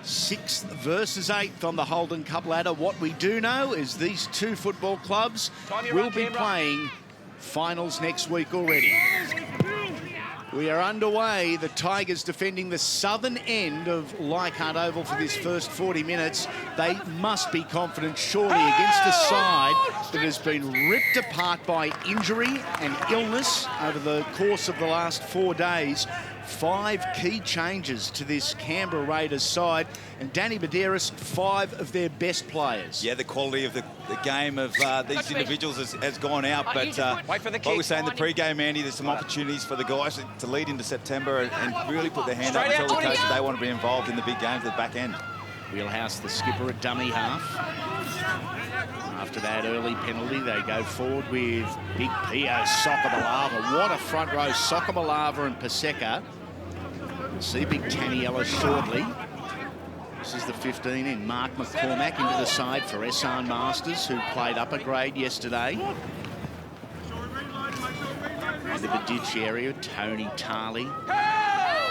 6th versus 8th on the Holden Cup ladder. What we do know is these two football clubs will be playing finals next week already. We are underway. The Tigers defending the southern end of Leichhardt Oval for this first 40 minutes. They must be confident, surely, against a side that has been ripped apart by injury and illness over the course of the last 4 days. 5 key changes to this Canberra Raiders side, and Danny Medeiros, 5 of their best players. Yeah, the quality of the game of these individuals has gone out, but like we were saying in the pre-game, Andy, there's some opportunities for the guys to lead into September and really put their hand up and tell the coach that they want to be involved in the big games at the back end. Wheelhouse, the skipper at dummy half. After that early penalty, they go forward with Big Pio Sokomalava. What a front row, Sokomalava and Paseka. We'll see Big Taniela shortly. This is the 15 in. Mark McCormack into the side for Essan Masters, who played up a grade yesterday. Into the ditch area, Tony Tarley.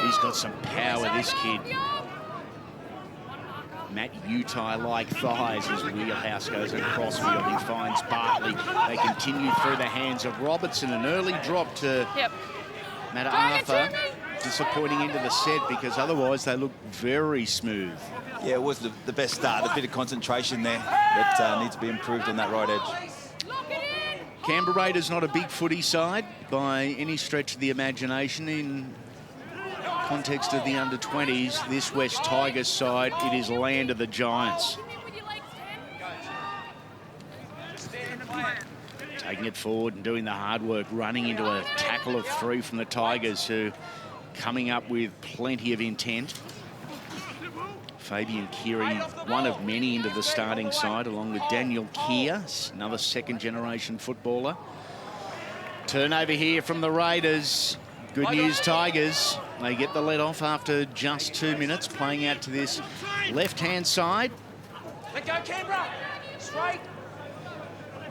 He's got some power, this kid. Matt Utai-like thighs as Wheelhouse goes across field. He finds Bartley. They continue through the hands of Robertson. An early drop to Matt Arthur. Disappointing into the set because otherwise they look very smooth. Yeah, it was the best start. A bit of concentration there that needs to be improved on that right edge. Canberra Raiders not a big footy side by any stretch of the imagination. In context of the under-20s, this West Tigers side, it is land of the Giants. Taking it forward and doing the hard work, running into a tackle of 3 from the Tigers, who coming up with plenty of intent. Fabian Keary, one of many into the starting side, along with Daniel Keir, another second-generation footballer. Turnover here from the Raiders. Good news, Tigers. They get the let off after just 2 minutes, playing out to this left-hand side. Let go, Canberra. Straight.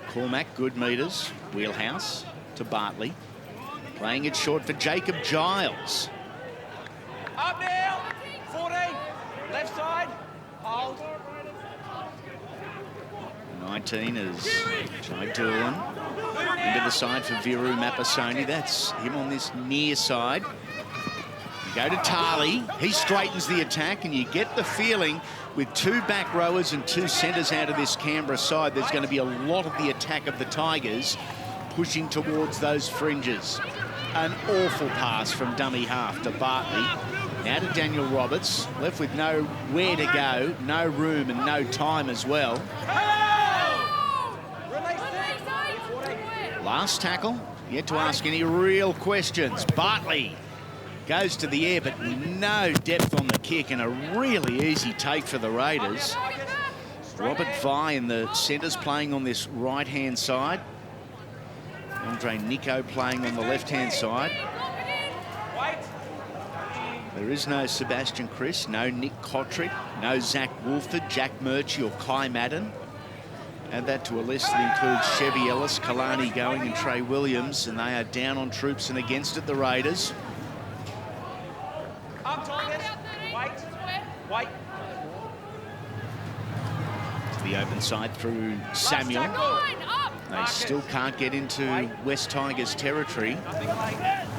Cormac, good meters. Wheelhouse to Bartley. Playing it short for Jacob Giles. Up now. 14. Left side. Hold. 19 is Jai Doolan. Into the side for Viru Mapasoni. That's him on this near side. You go to Tarley. He straightens the attack, and you get the feeling with 2 back rowers and 2 centres out of this Canberra side, there's going to be a lot of the attack of the Tigers pushing towards those fringes. An awful pass from dummy half to Bartley. Now to Daniel Roberts, left with nowhere to go, no room and no time as well. Last tackle, yet to ask any real questions. Bartley goes to the air, but no depth on the kick, and a really easy take for the Raiders. Robert Vi in the centres playing on this right-hand side. Andre Nico playing on the left-hand side. There is no Sebastian Chris, no Nick Kotrick, no Zach Wolford, Jack Murchie or Kai Madden. Add that to a list that includes Chevy Ellis, Kalani Going and Trey Williams, and they are down on troops and against it, the Raiders. Up, Tigers. Wait. To the open side through Samuel. They still can't get into West Tigers territory.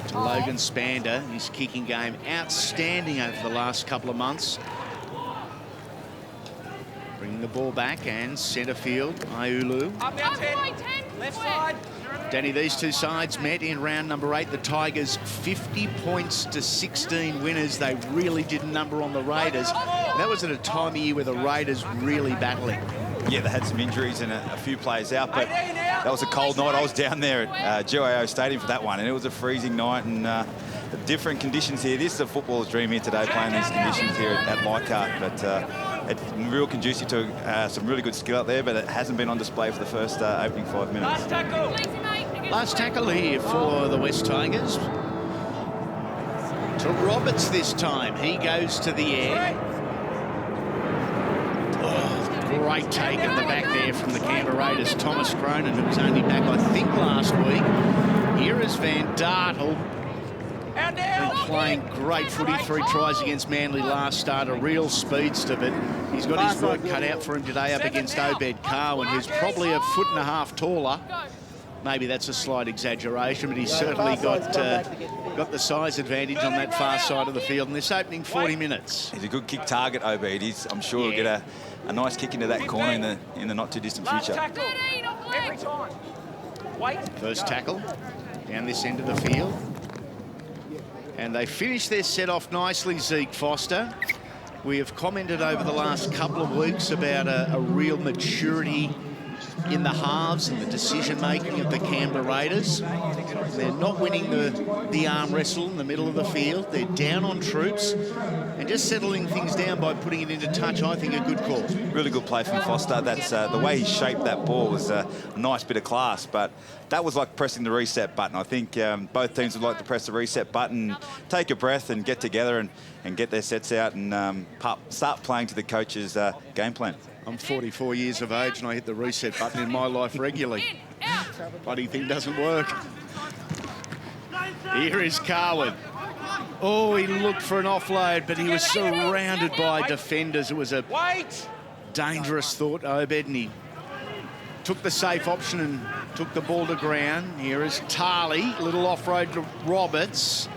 To Logan Spander, his kicking game outstanding over the last couple of months. Bringing the ball back and centre field, Aiulu. Up now, 10. Left side. Danny, these two sides met in round number 8. The Tigers 50 points to 16 winners. They really didn't number on the Raiders. That was at a time of year where the Raiders really battling. Yeah, they had some injuries and a few players out, but that was a cold night. I was down there at GIO Stadium for that one, and it was a freezing night and different conditions here. This is a footballer's dream here today, playing these conditions here at Leichhardt, but it's real conducive to some really good skill out there, but it hasn't been on display for the first opening 5 minutes. Last tackle here for the West Tigers. To Roberts this time. He goes to the air. Great take at the back there from the Canberra Raiders. Thomas Cronin, who was only back, I think, last week. Here is Van Dartel. Out now. Been playing great footy, 3 tries against Manly last start, a real speedster, but he's got his work cut out for him today up against Obed Carwin, who's probably a foot and a half taller. Maybe that's a slight exaggeration, but he's certainly got the size advantage on that far side of the field in this opening 40 minutes. He's a good kick target, Obed. I'm sure he'll get a nice kick into that corner in the not too distant future. Tackle. Every time. Wait. First tackle down this end of the field. And they finish their set off nicely, Zeke Foster. We have commented over the last couple of weeks about a real maturity in the halves and the decision-making of the Canberra Raiders. They're not winning the arm wrestle in the middle of the field. They're down on troops and just settling things down by putting it into touch, I think, a good call. Really good play from Foster. That's the way he shaped that ball was a nice bit of class, but that was like pressing the reset button. I think both teams would like to press the reset button, take a breath and get together and get their sets out and start playing to the coach's game plan. I'm 44 years of age and I hit the reset button in my life regularly. Bloody thing doesn't work. Here is Carwin. Oh, he looked for an offload, but he was surrounded by defenders. It was a dangerous thought, Obed, and he took the safe option and took the ball to ground. Here is Tarley, little off-road to Roberts.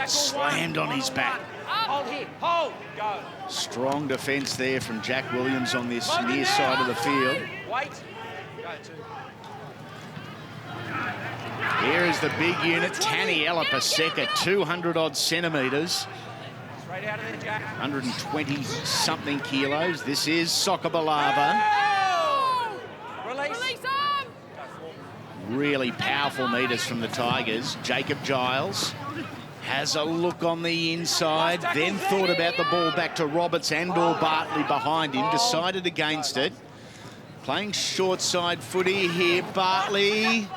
Slammed on his back. Hold here. Hold. Go. Strong defence there from Jack Williams on this near side of the field. Wait. Go two. Here is the big unit, Taniela Paseka, 200-odd centimetres. Straight out of there, Jack. 120-something kilos. This is Sokabalava. Release. Really powerful metres from the Tigers. Jacob Giles has a look on the inside, then thought about the ball back to Roberts and or Bartley behind him, decided against it. Playing short side footy here, Bartley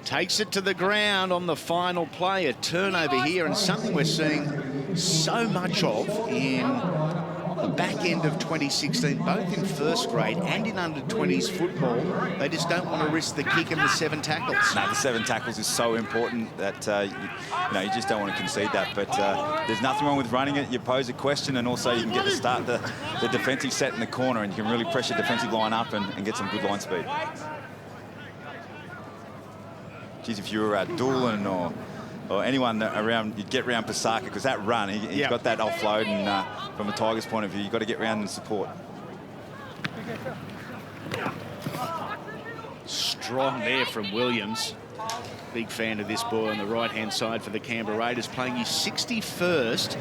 takes it to the ground on the final play. A turnover here, and something we're seeing so much of in the back end of 2016, both in first grade and in under-20s football. They just don't want to risk the kick and the 7 tackles. No, the 7 tackles is so important that you just don't want to concede that. But there's nothing wrong with running it. You pose a question, and also you can get to start the defensive set in the corner, and you can really press your defensive line up and get some good line speed. Geez, if you were Doolan or anyone around, you'd get round Pasaka, because that run, he's got that offload, and from a Tigers point of view, you've got to get round and support. Strong there from Williams. Big fan of this boy on the right-hand side for the Canberra Raiders, playing his 61st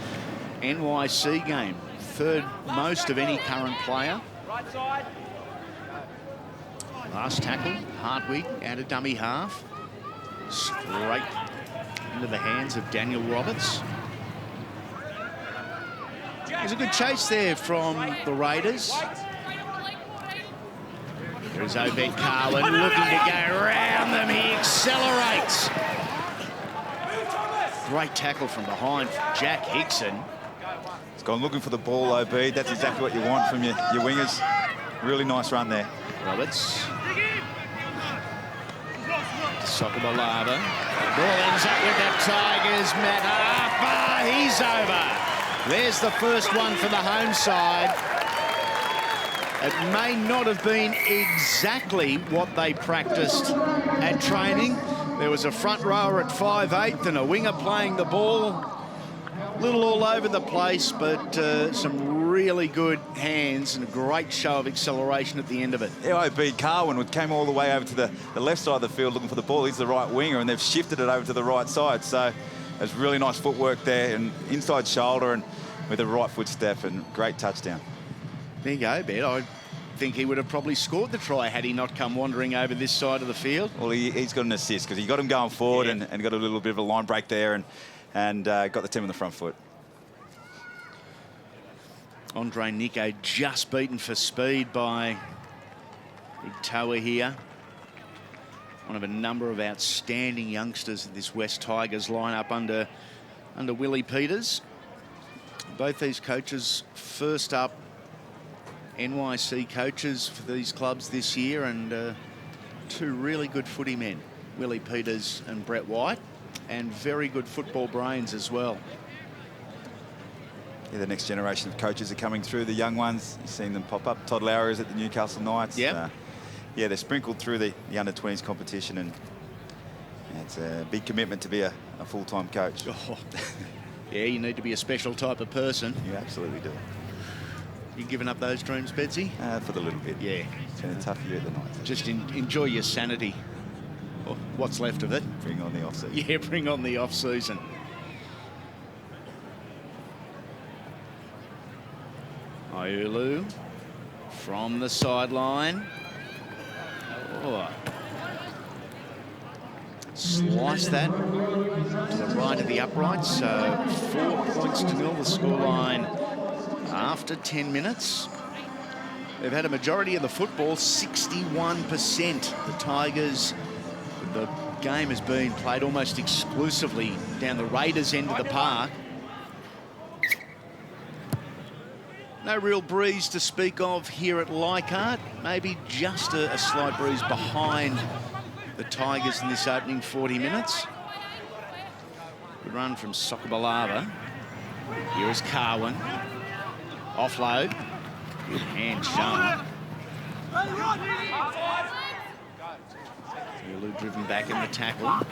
NYC game. 3rd most of any current player. Right side. Last tackle, Hartwig out of dummy half. Straight into the hands of Daniel Roberts. There's a good chase there from the Raiders. There's Obed Carwin looking to go around them. He accelerates. Great tackle from behind from Jack Hickson. He's gone looking for the ball, OB. That's exactly what you want from your wingers. Really nice run there. Roberts. Sokabalava. Ball ends up with the Tigers. Matt Harper, he's over. There's the first one for the home side. It may not have been exactly what they practiced at training. There was a front rower at 5'8" and a winger playing the ball. A little all over the place, but some really good hands and a great show of acceleration at the end of it. OB Carwin came all the way over to the left side of the field looking for the ball. He's the right winger, and they've shifted it over to the right side. So there's really nice footwork there, and inside shoulder and with a right foot step, and great touchdown. There you go, Ben. I think he would have probably scored the try had he not come wandering over this side of the field. Well, he's got an assist because he got him going forward and got a little bit of a line break there and got the team on the front foot. Andre Nico just beaten for speed by Big Toa here. One of a number of outstanding youngsters in this West Tigers lineup under Willie Peters. Both these coaches first up NYC coaches for these clubs this year, and 2 really good footy men. Willie Peters and Brett White, and very good football brains as well. Yeah, the next generation of coaches are coming through, the young ones. You've seen them pop up. Todd Lowry is at the Newcastle Knights. Yeah. Yeah, they're sprinkled through the under-20s competition, and it's a big commitment to be a full-time coach. Oh. Yeah, you need to be a special type of person. You absolutely do. You giving up those dreams, Betsy? For the little bit. Yeah. It's been a tough year at the Knights. Just enjoy your sanity. Or what's left of it. Bring on the off-season. Yeah, bring on the off-season. Iulu from the sideline. Oh. Slice that to the right of the uprights. So 4-0 the scoreline after 10 minutes. They've had a majority of the football, 61%. The Tigers, the game has been played almost exclusively down the Raiders' end of the park. No real breeze to speak of here at Leichhardt. Maybe just a slight breeze behind the Tigers in this opening 40 minutes. Good run from Sokobalava. Here is Carwin. Offload. Good hand shown. Iulu driven back in the tackle.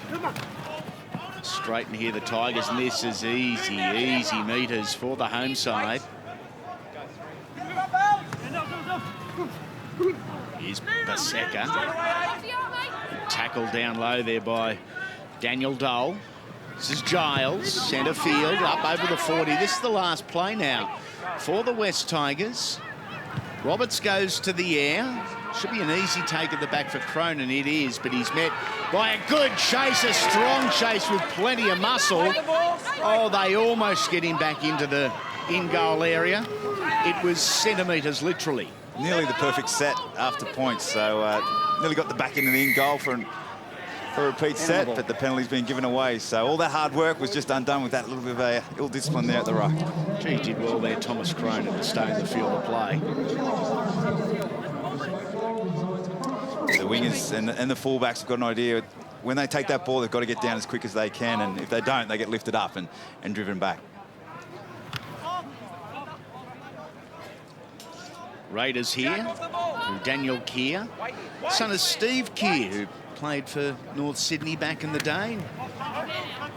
Straighten here the Tigers, and this is easy meters for the home side. Here's Baseka. Tackled down low there by Daniel Dole. This is Giles, centre field, up over the 40. This is the last play now for the West Tigers. Roberts goes to the air. Should be an easy take at the back for Cronin. It is, but he's met by a good chase, a strong chase with plenty of muscle. Oh, they almost get him back into the in-goal area. It was centimetres, literally. Nearly the perfect set after points, so nearly got the back into the in-goal for a repeat set, but the penalty's been given away. So all that hard work was just undone with that little bit of ill discipline there at the ruck. Gee, did well there, Thomas Cronin, to stay in the field of play. The wingers and the fullbacks have got an idea. When they take that ball, they've got to get down as quick as they can, and if they don't, they get lifted up and driven back. Raiders here, through Daniel Keir, son of Steve Keir, who played for North Sydney back in the day.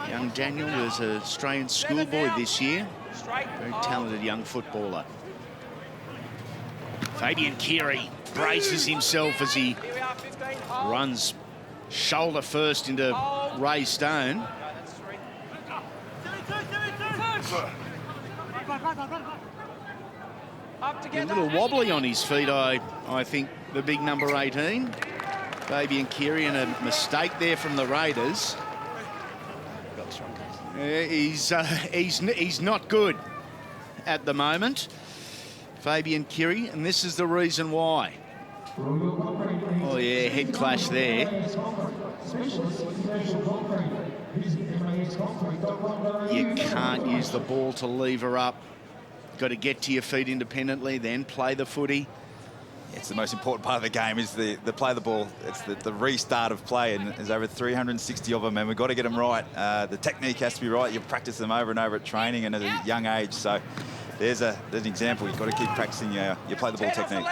Young Daniel was an Australian schoolboy this year. Very talented young footballer. Fabian Keary braces himself as he runs shoulder first into Ray Stone. A little wobbly on his feet, I think, the big number 18. Fabian Keary, and a mistake there from the Raiders. He's not good at the moment, Fabian Keary, and this is the reason why. Oh yeah, head clash there. You can't use the ball to lever up. Got to get to your feet independently, then play the footy. It's the most important part of the game is the play the ball. It's the restart of play, and there's over 360 of them, and we've got to get them right. The technique has to be right. You practice them over and over at training and at a young age. So there's an example. You've got to keep practicing your play the ball technique.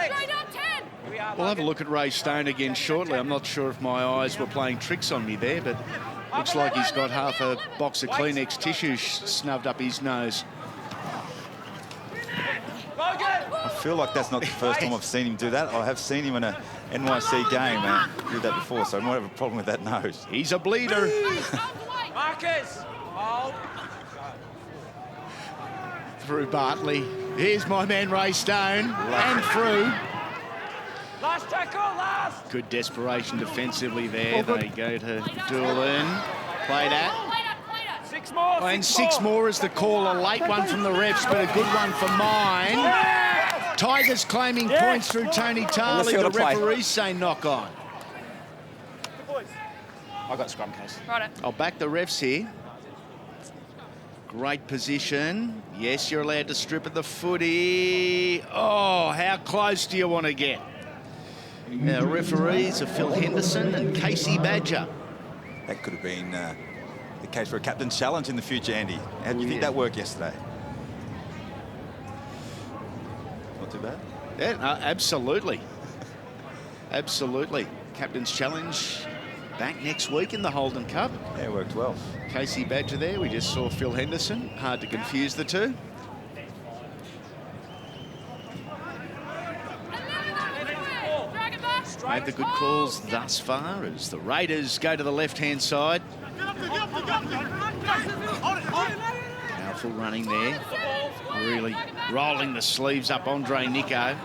We'll have a look at Ray Stone again shortly. I'm not sure if my eyes were playing tricks on me there, but looks like he's got half a box of Kleenex tissue snubbed up his nose. I feel like that's not the first time I've seen him do that. I have seen him in a NYC game and do that before, so I might have a problem with that nose. He's a bleeder. Marcus. Through Bartley. Here's my man Ray Stone. And through. Last tackle, last. Good desperation defensively there. They go to Doolan. Play that. 6 more. And six more is the call. A late one from the refs, but a good one for mine. Tigers claiming points through Tony Tarley. The referees say knock on. I got scrum case. Right. I'll back the refs here. Great position. Yes, you're allowed to strip at the footy. Oh, how close do you want to get? Our referees are Phil Henderson and Casey Badger. that could have been the case for a captain's challenge in the future, Andy. How do you think that worked yesterday? Not too bad? Yeah, no, absolutely. Absolutely. Captain's challenge back next week in the Holden Cup. Yeah, it worked well. Casey Badger there. We just saw Phil Henderson. Hard to confuse the two. Made the good calls thus far as the Raiders go to the left-hand side. Powerful running there. Really rolling the sleeves up Andre Nico.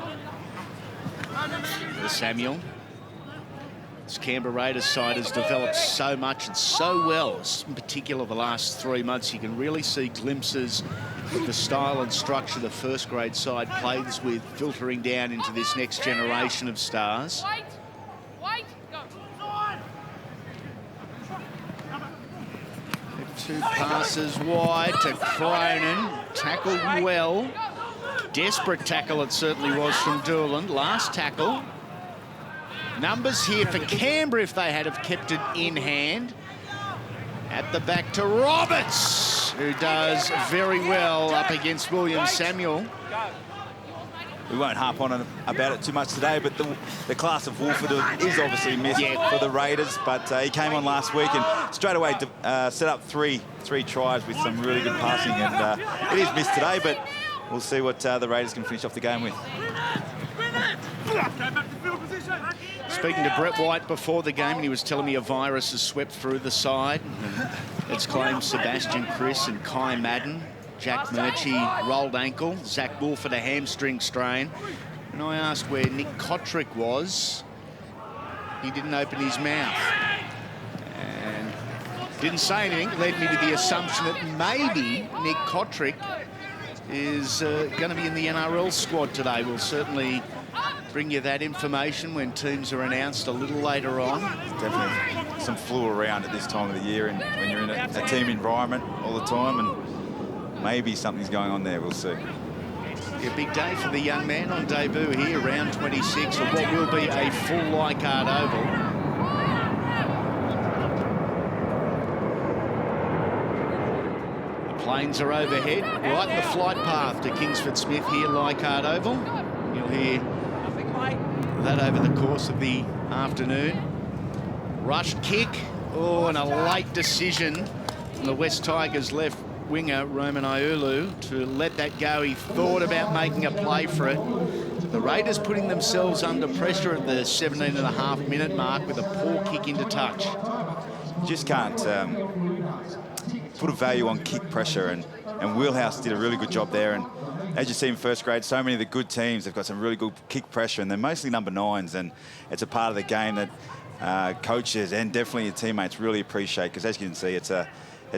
The Samuel. This Canberra Raiders side has developed so much and so well, in particular the last 3 months. You can really see glimpses of the style and structure the first grade side plays with, filtering down into this next generation of stars. Two passes wide to Cronin, tackled well. Desperate tackle it certainly was from Doolan. Last tackle. Numbers here for Canberra if they had have kept it in hand. At the back to Roberts, who does very well up against William Samuel. We won't harp on about it too much today, but the class of Wolford is obviously missed for the Raiders, but he came on last week and straight away set up three tries with some really good passing, and it is missed today, but we'll see what the Raiders can finish off the game with. Speaking to Brett White before the game, and he was telling me a virus has swept through the side. It's claimed Sebastian Chris and Kai Madden. Jack Murchie, rolled ankle. Zach Wolford, a hamstring strain. And I asked where Nick Kotrick was. He didn't open his mouth. And didn't say anything. Led me to the assumption that maybe Nick Kotrick is going to be in the NRL squad today. We'll certainly bring you that information when teams are announced a little later on. Definitely some flu around at this time of the year, and when you're in a team environment all the time, and maybe something's going on there. We'll see. A big day for the young man on debut here, round 26 of what will be a full Leichhardt Oval. The planes are overhead, right in the flight path to Kingsford Smith here, Leichhardt Oval. You'll hear that over the course of the afternoon. Rushed kick, and a late decision from the West Tigers left winger Roman Iulu to let that go. He thought about making a play for it. The Raiders putting themselves under pressure at the 17.5-minute mark with a poor kick into touch. Just can't put a value on kick pressure, and Wheelhouse did a really good job there. And as you see in first grade, so many of the good teams have got some really good kick pressure, and they're mostly number 9s, and it's a part of the game that coaches and definitely your teammates really appreciate, because as you can see, it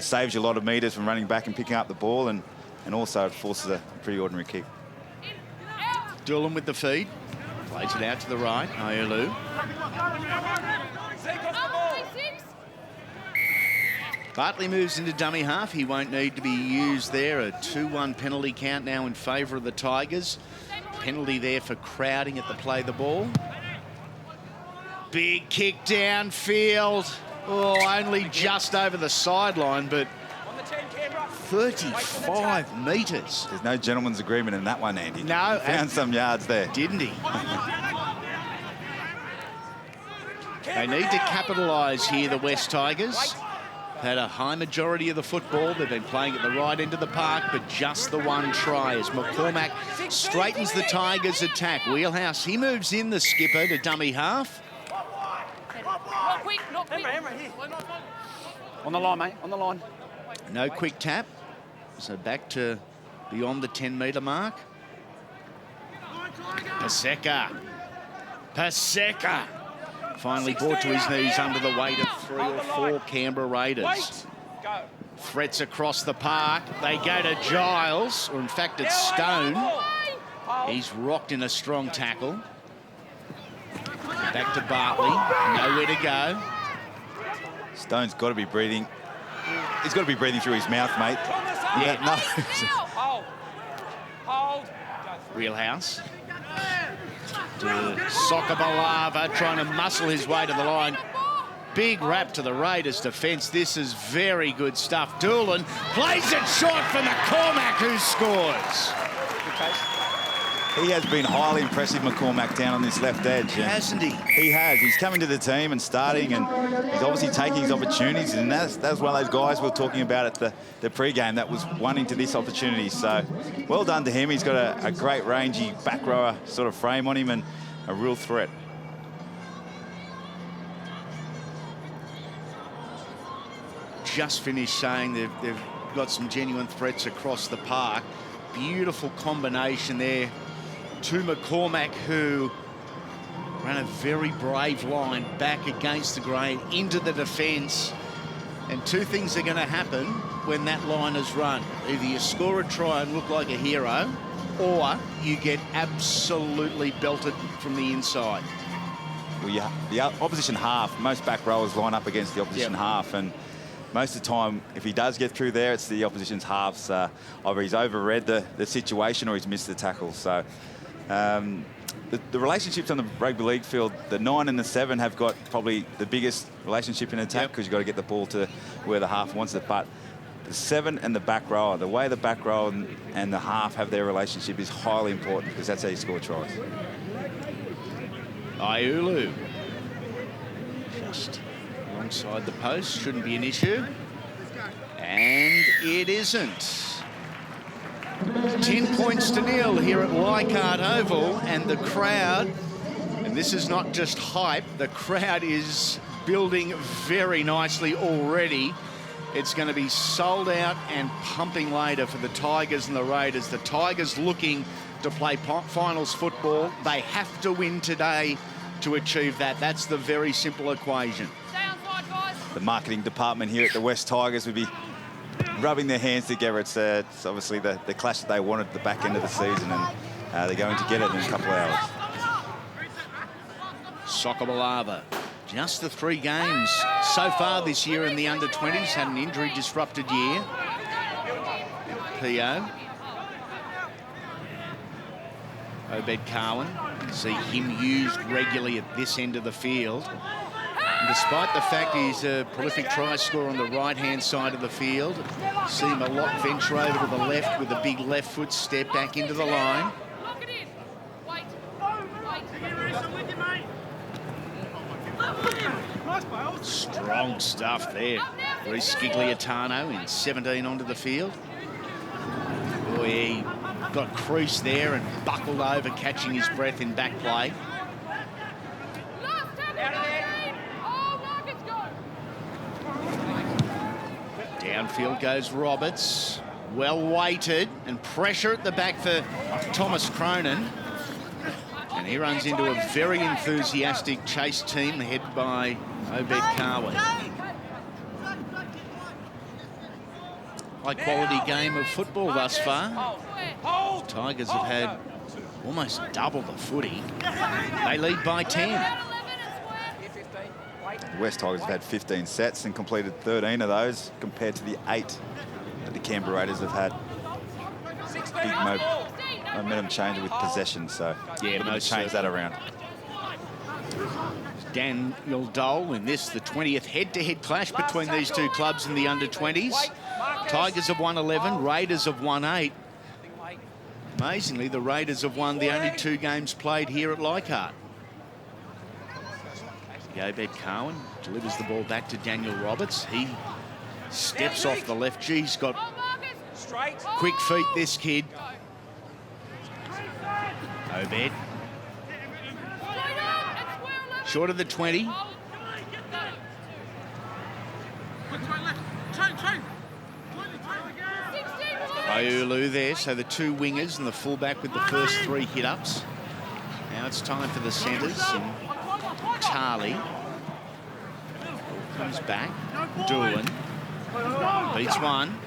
saves you a lot of metres from running back and picking up the ball, and also it forces a pretty ordinary kick. Doolan with the feed. Plays it out to the right. Iulu. Bartley moves into dummy half. He won't need to be used there. A 2-1 penalty count now in favour of the Tigers. Penalty there for crowding at the play the ball. Big kick downfield. Only just over the sideline, but 35 metres. There's no gentleman's agreement in that one, Andy. No. He found some yards there. Didn't he? They need to capitalise here, the West Tigers. Had a high majority of the football. They've been playing at the right end of the park, but just the one try as McCormack straightens the Tigers' attack. Wheelhouse, he moves in, the skipper, to dummy half. Not quick. On the line, mate, on the line. No quick tap. So back to beyond the 10-metre mark. Paseka. Finally brought to his knees under the weight of 3 or 4 Canberra Raiders. Threats across the park. They go to Giles, or in fact it's Stone. He's rocked in a strong tackle. Back to Bartley. Nowhere to go. Stone's got to be breathing. He's got to be breathing through his mouth, mate. Yeah. No. Hold. Wheelhouse. To Soccer Balava, trying to muscle his way to the line. big rap to the Raiders defence. This is very good stuff. Doolan plays it short for McCormack, who scores. He has been highly impressive, McCormack, down on this left edge. Hasn't he? He has. He's coming to the team and starting, and he's obviously taking his opportunities, and that's one of those guys we were talking about at the pre-game that was wanting to this opportunity. So well done to him. He's got a great rangy back rower sort of frame on him and a real threat. Just finished saying they've got some genuine threats across the park. Beautiful combination there to McCormack, who ran a very brave line back against the grain into the defence. And two things are going to happen when that line is run. Either you score a try and look like a hero, or you get absolutely belted from the inside. Well, the opposition half, most back rowers line up against the opposition half, and most of the time, if he does get through there, it's the opposition's halves. Either he's overread the situation or he's missed the tackle. So the relationships on the rugby league field, the 9 and the 7 have got probably the biggest relationship in attack, because you've got to get the ball to where the half wants it. But the 7 and the back rower, the way the back rower and the half have their relationship is highly important, because that's how you score tries. Iulu just alongside the post, shouldn't be an issue. And it isn't. 10 points to nil here at Leichhardt Oval, and the crowd, and this is not just hype, the crowd is building very nicely already. It's going to be sold out and pumping later for the Tigers and the Raiders. The Tigers looking to play finals football. They have to win today to achieve that. That's the very simple equation. The marketing department here at the West Tigers would be rubbing their hands together. It's obviously the clash that they wanted at the back end of the season, and they're going to get it in a couple of hours. Sokobolava, just the 3 games so far this year in the under-20s, had an injury-disrupted year. P.O. Obed Carwin, see him used regularly at this end of the field. And despite the fact he's a prolific try scorer on the right-hand side of the field, see him a lot venture over to the left with a big left foot step back into the line. Strong stuff there. Reece Scigliatano in 17 onto the field. Boy, he got creased there and buckled over, catching his breath in back play. Downfield goes Roberts. Well weighted, and pressure at the back for Thomas Cronin. And he runs into a very enthusiastic chase team headed by Obed Carwin. High quality game of football thus far. The Tigers have had almost double the footy. They lead by 10. The West Tigers have had 15 sets and completed 13 of those, compared to the 8 that the Canberra Raiders have had. Big momentum change with possession, so yeah, no change that around. Daniel Dole in this, the 20th head-to-head clash between these two clubs in the under-20s. Tigers have won 11, Raiders have won 8. Amazingly, the Raiders have won the only 2 games played here at Leichhardt. Obed Carwin delivers the ball back to Daniel Roberts. He steps off the left. He's got quick feet, this kid. Obed. Short of the 20. Iulu there, so the 2 wingers and the fullback with the first 3 hit-ups. Now it's time for the centres, and Charlie comes back. Doolan beats one,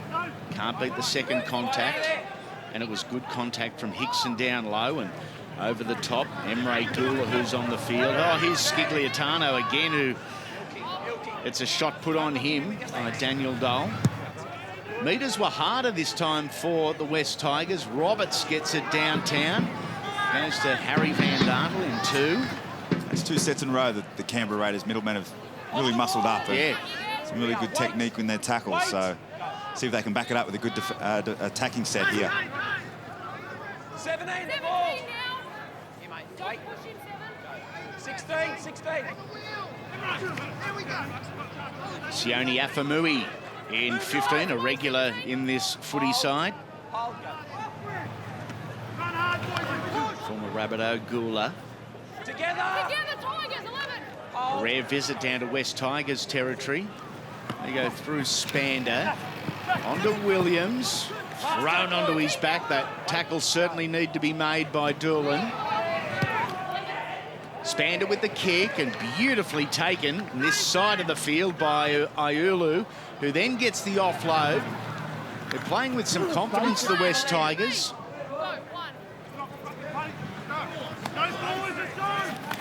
can't beat the second contact, and it was good contact from Hickson down low and over the top. Emre Dula, who's on the field. Oh, here's Scigliatano again, who it's a shot put on him by Daniel Dole. Meters were harder this time for the West Tigers. Roberts gets it downtown. Goes to Harry Van Dartel in 2. It's 2 sets in a row that the Canberra Raiders middlemen have really muscled up. Yeah. Some really good technique in their tackles. So see if they can back it up with a good attacking set here. 17 16. Sione Afamui in 15, a regular in this footy side. Former Rabbitoh Gula. Together, Tigers, 11. Rare visit down to West Tigers territory. They go through Spander. Onto Williams. Thrown onto his back. That tackle certainly need to be made by Doolan. Spander with the kick and beautifully taken in this side of the field by Iulu, who then gets the offload. They're playing with some confidence, the West Tigers.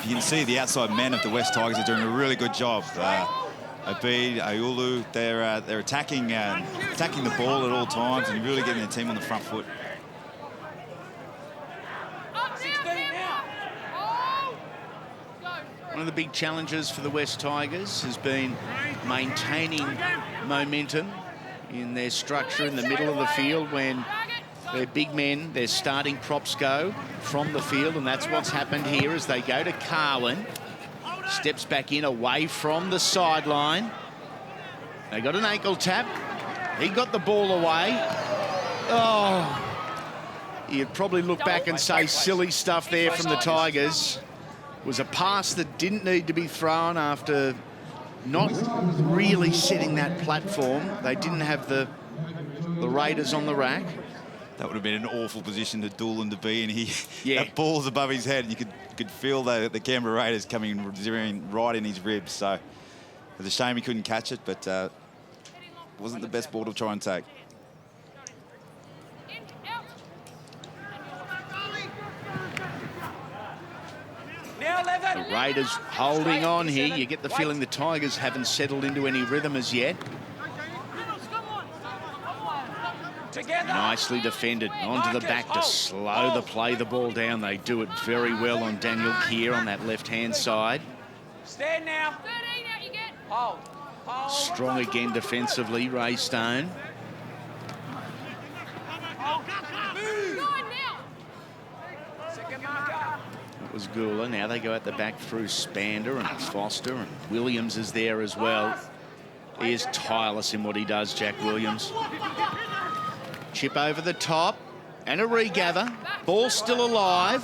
You can see the outside men of the West Tigers are doing a really good job. Abid, Iulu, they're attacking the ball at all times and really getting their team on the front foot. One of the big challenges for the West Tigers has been maintaining momentum in their structure in the middle of the field when their big men, their starting props go from the field, and that's what's happened here as they go to Carwin. Steps back in away from the sideline. They got an ankle tap. He got the ball away. Oh, you'd probably look back and say silly stuff there from the Tigers. Was a pass that didn't need to be thrown after not really setting that platform. They didn't have the Raiders on the rack. That would have been an awful position to Doolan to be in. Yeah. That ball's above his head, and you could feel the Canberra Raiders coming zeroing right in his ribs. So it was a shame he couldn't catch it, but it wasn't the best ball to try and take. The Raiders holding on here. You get the feeling the Tigers haven't settled into any rhythm as yet. Nicely defended. Onto the back to slow the ball down. They do it very well on Daniel Keir on that left-hand side. Stand now. 13 out you get. Hold. Strong again defensively, Ray Stone. It was Gula. Now they go at the back through Spander and Foster, and Williams is there as well. He is tireless in what he does, Jack Williams. Chip over the top and a regather. Ball still alive.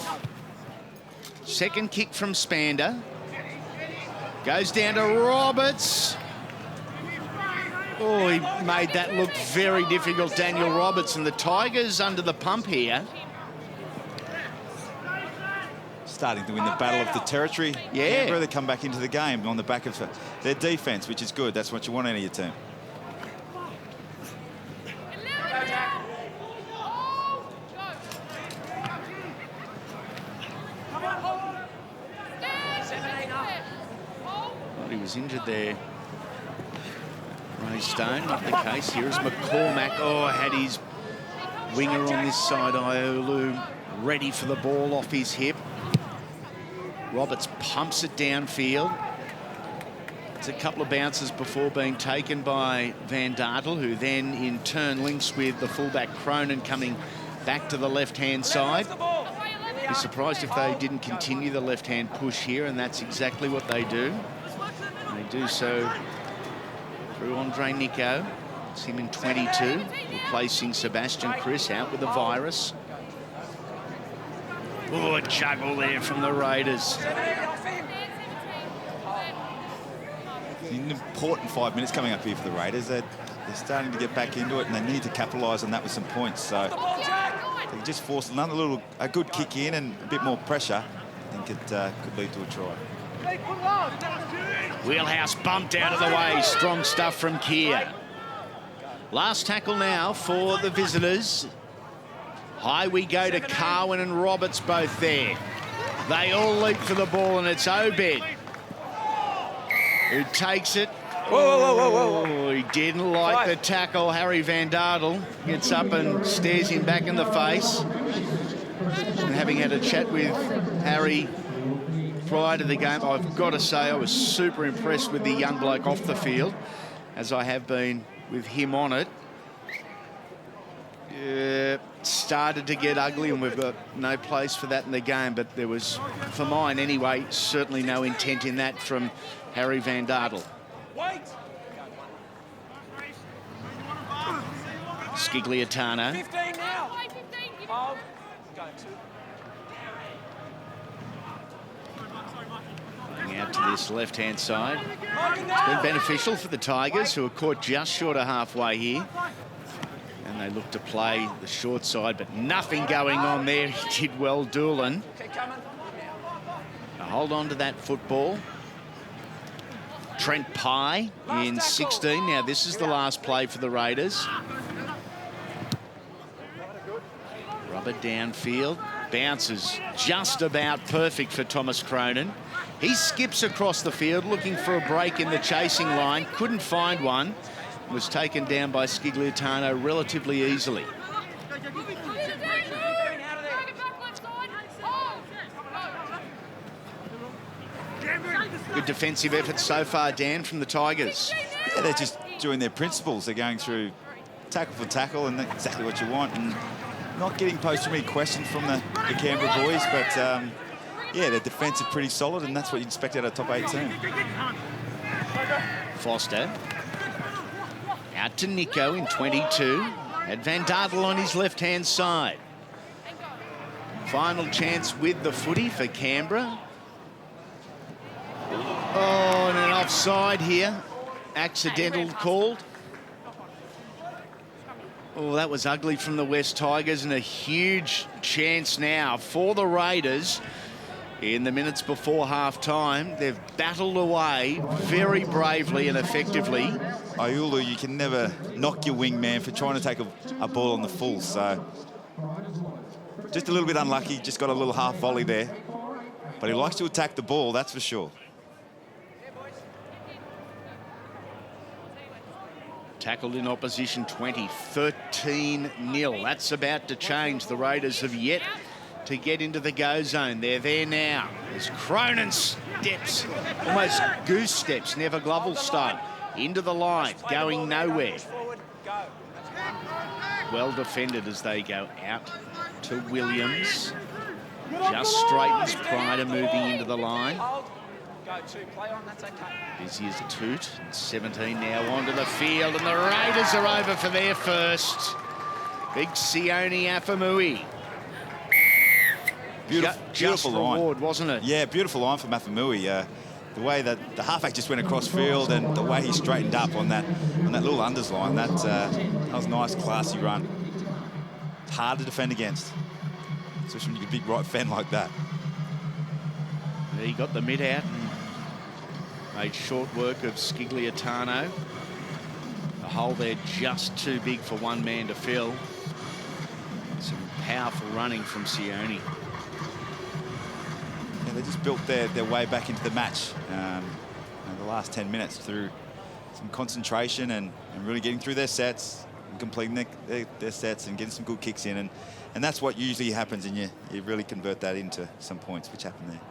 Second kick from Spander. Goes down to Roberts. Oh, he made that look very difficult, Daniel Roberts, and the Tigers under the pump here. Starting to win the battle of the territory. Yeah. Canberra, they come back into the game on the back of their defence, which is good. That's what you want out of your team. Well, he was injured there. Ray Stone, not the case. Here's McCormack. Oh, had his winger on this side, Iolu, ready for the ball off his hip. Roberts pumps it downfield. It's a couple of bounces before being taken by Van Dartel, who then in turn links with the fullback Cronin coming back to the left-hand side. Be surprised if they didn't continue the left-hand push here, and that's exactly what they do. They do so through Andre Nico. It's him in 22, replacing Sebastian Chris out with the virus. Oh, a juggle there from the Raiders. An important 5 minutes coming up here for the Raiders. They're starting to get back into it, and they need to capitalise on that with some points. So they just force a good kick in and a bit more pressure. I think it could lead to a try. Wheelhouse bumped out of the way. Strong stuff from Keir. Last tackle now for the visitors. High we go to Carwin and Roberts both there. They all leap for the ball, and it's Obed who takes it. Oh, he didn't like the tackle. Harry Van Dartel gets up and stares him back in the face. And having had a chat with Harry prior to the game, I've got to say I was super impressed with the young bloke off the field, as I have been with him on it. Started to get ugly, and we've got no place for that in the game, but there was, for mine anyway, certainly no intent in that from Harry Van Dartel. Scigliatano. 15 now. Oh, go Going out to this left-hand side. It's been beneficial for the Tigers, who are caught just short of halfway here. And they look to play the short side, but nothing going on there. He did well, Doolan. Now hold on to that football. Trent Pye in 16. Now, this is the last play for the Raiders. Rubber downfield. Bounces just about perfect for Thomas Cronin. He skips across the field looking for a break in the chasing line. Couldn't find one. Was taken down by Scigliatano relatively easily. Good defensive effort so far, Dan, from the Tigers. Yeah, they're just doing their principles. They're going through tackle for tackle, and that's exactly what you want. And not getting posed too many questions from the Canberra boys, but yeah, their defence are pretty solid, and that's what you'd expect out of a top 8 team. Foster. Out to Nico in 22. Had Van Dartel on his left-hand side. Final chance with the footy for Canberra. Oh, and an offside here. Accidental called. Oh, that was ugly from the West Tigers, and a huge chance now for the Raiders. In the minutes before half-time, they've battled away very bravely and effectively. Aiulu, you can never knock your wingman for trying to take a ball on the full, so just a little bit unlucky, just got a little half volley there. But he likes to attack the ball, that's for sure. Tackled in opposition 20, 13-0. That's about to change. The Raiders have yet to get into the go zone. They're there now. As Cronin steps, almost goose steps, Never Glovel style, into the line, going nowhere. Well defended as they go out to Williams. Just straightens prior to moving into the line. Busy as a toot. 17 now onto the field, and the Raiders are over for their first. Big Sione Afamui. Beautiful reward, wasn't it? Yeah, beautiful line from Afamui. The way that the halfback just went across field, and the way he straightened up on that little unders line, that was a nice, classy run. Hard to defend against, especially when you get a big right fend like that. He got the mid out and made short work of Scigliatano. The hole there just too big for one man to fill. Some powerful running from Sione. Yeah, they just built their way back into the match the last 10 minutes through some concentration and really getting through their sets and completing their sets and getting some good kicks in. And that's what usually happens, and you really convert that into some points, which happened there.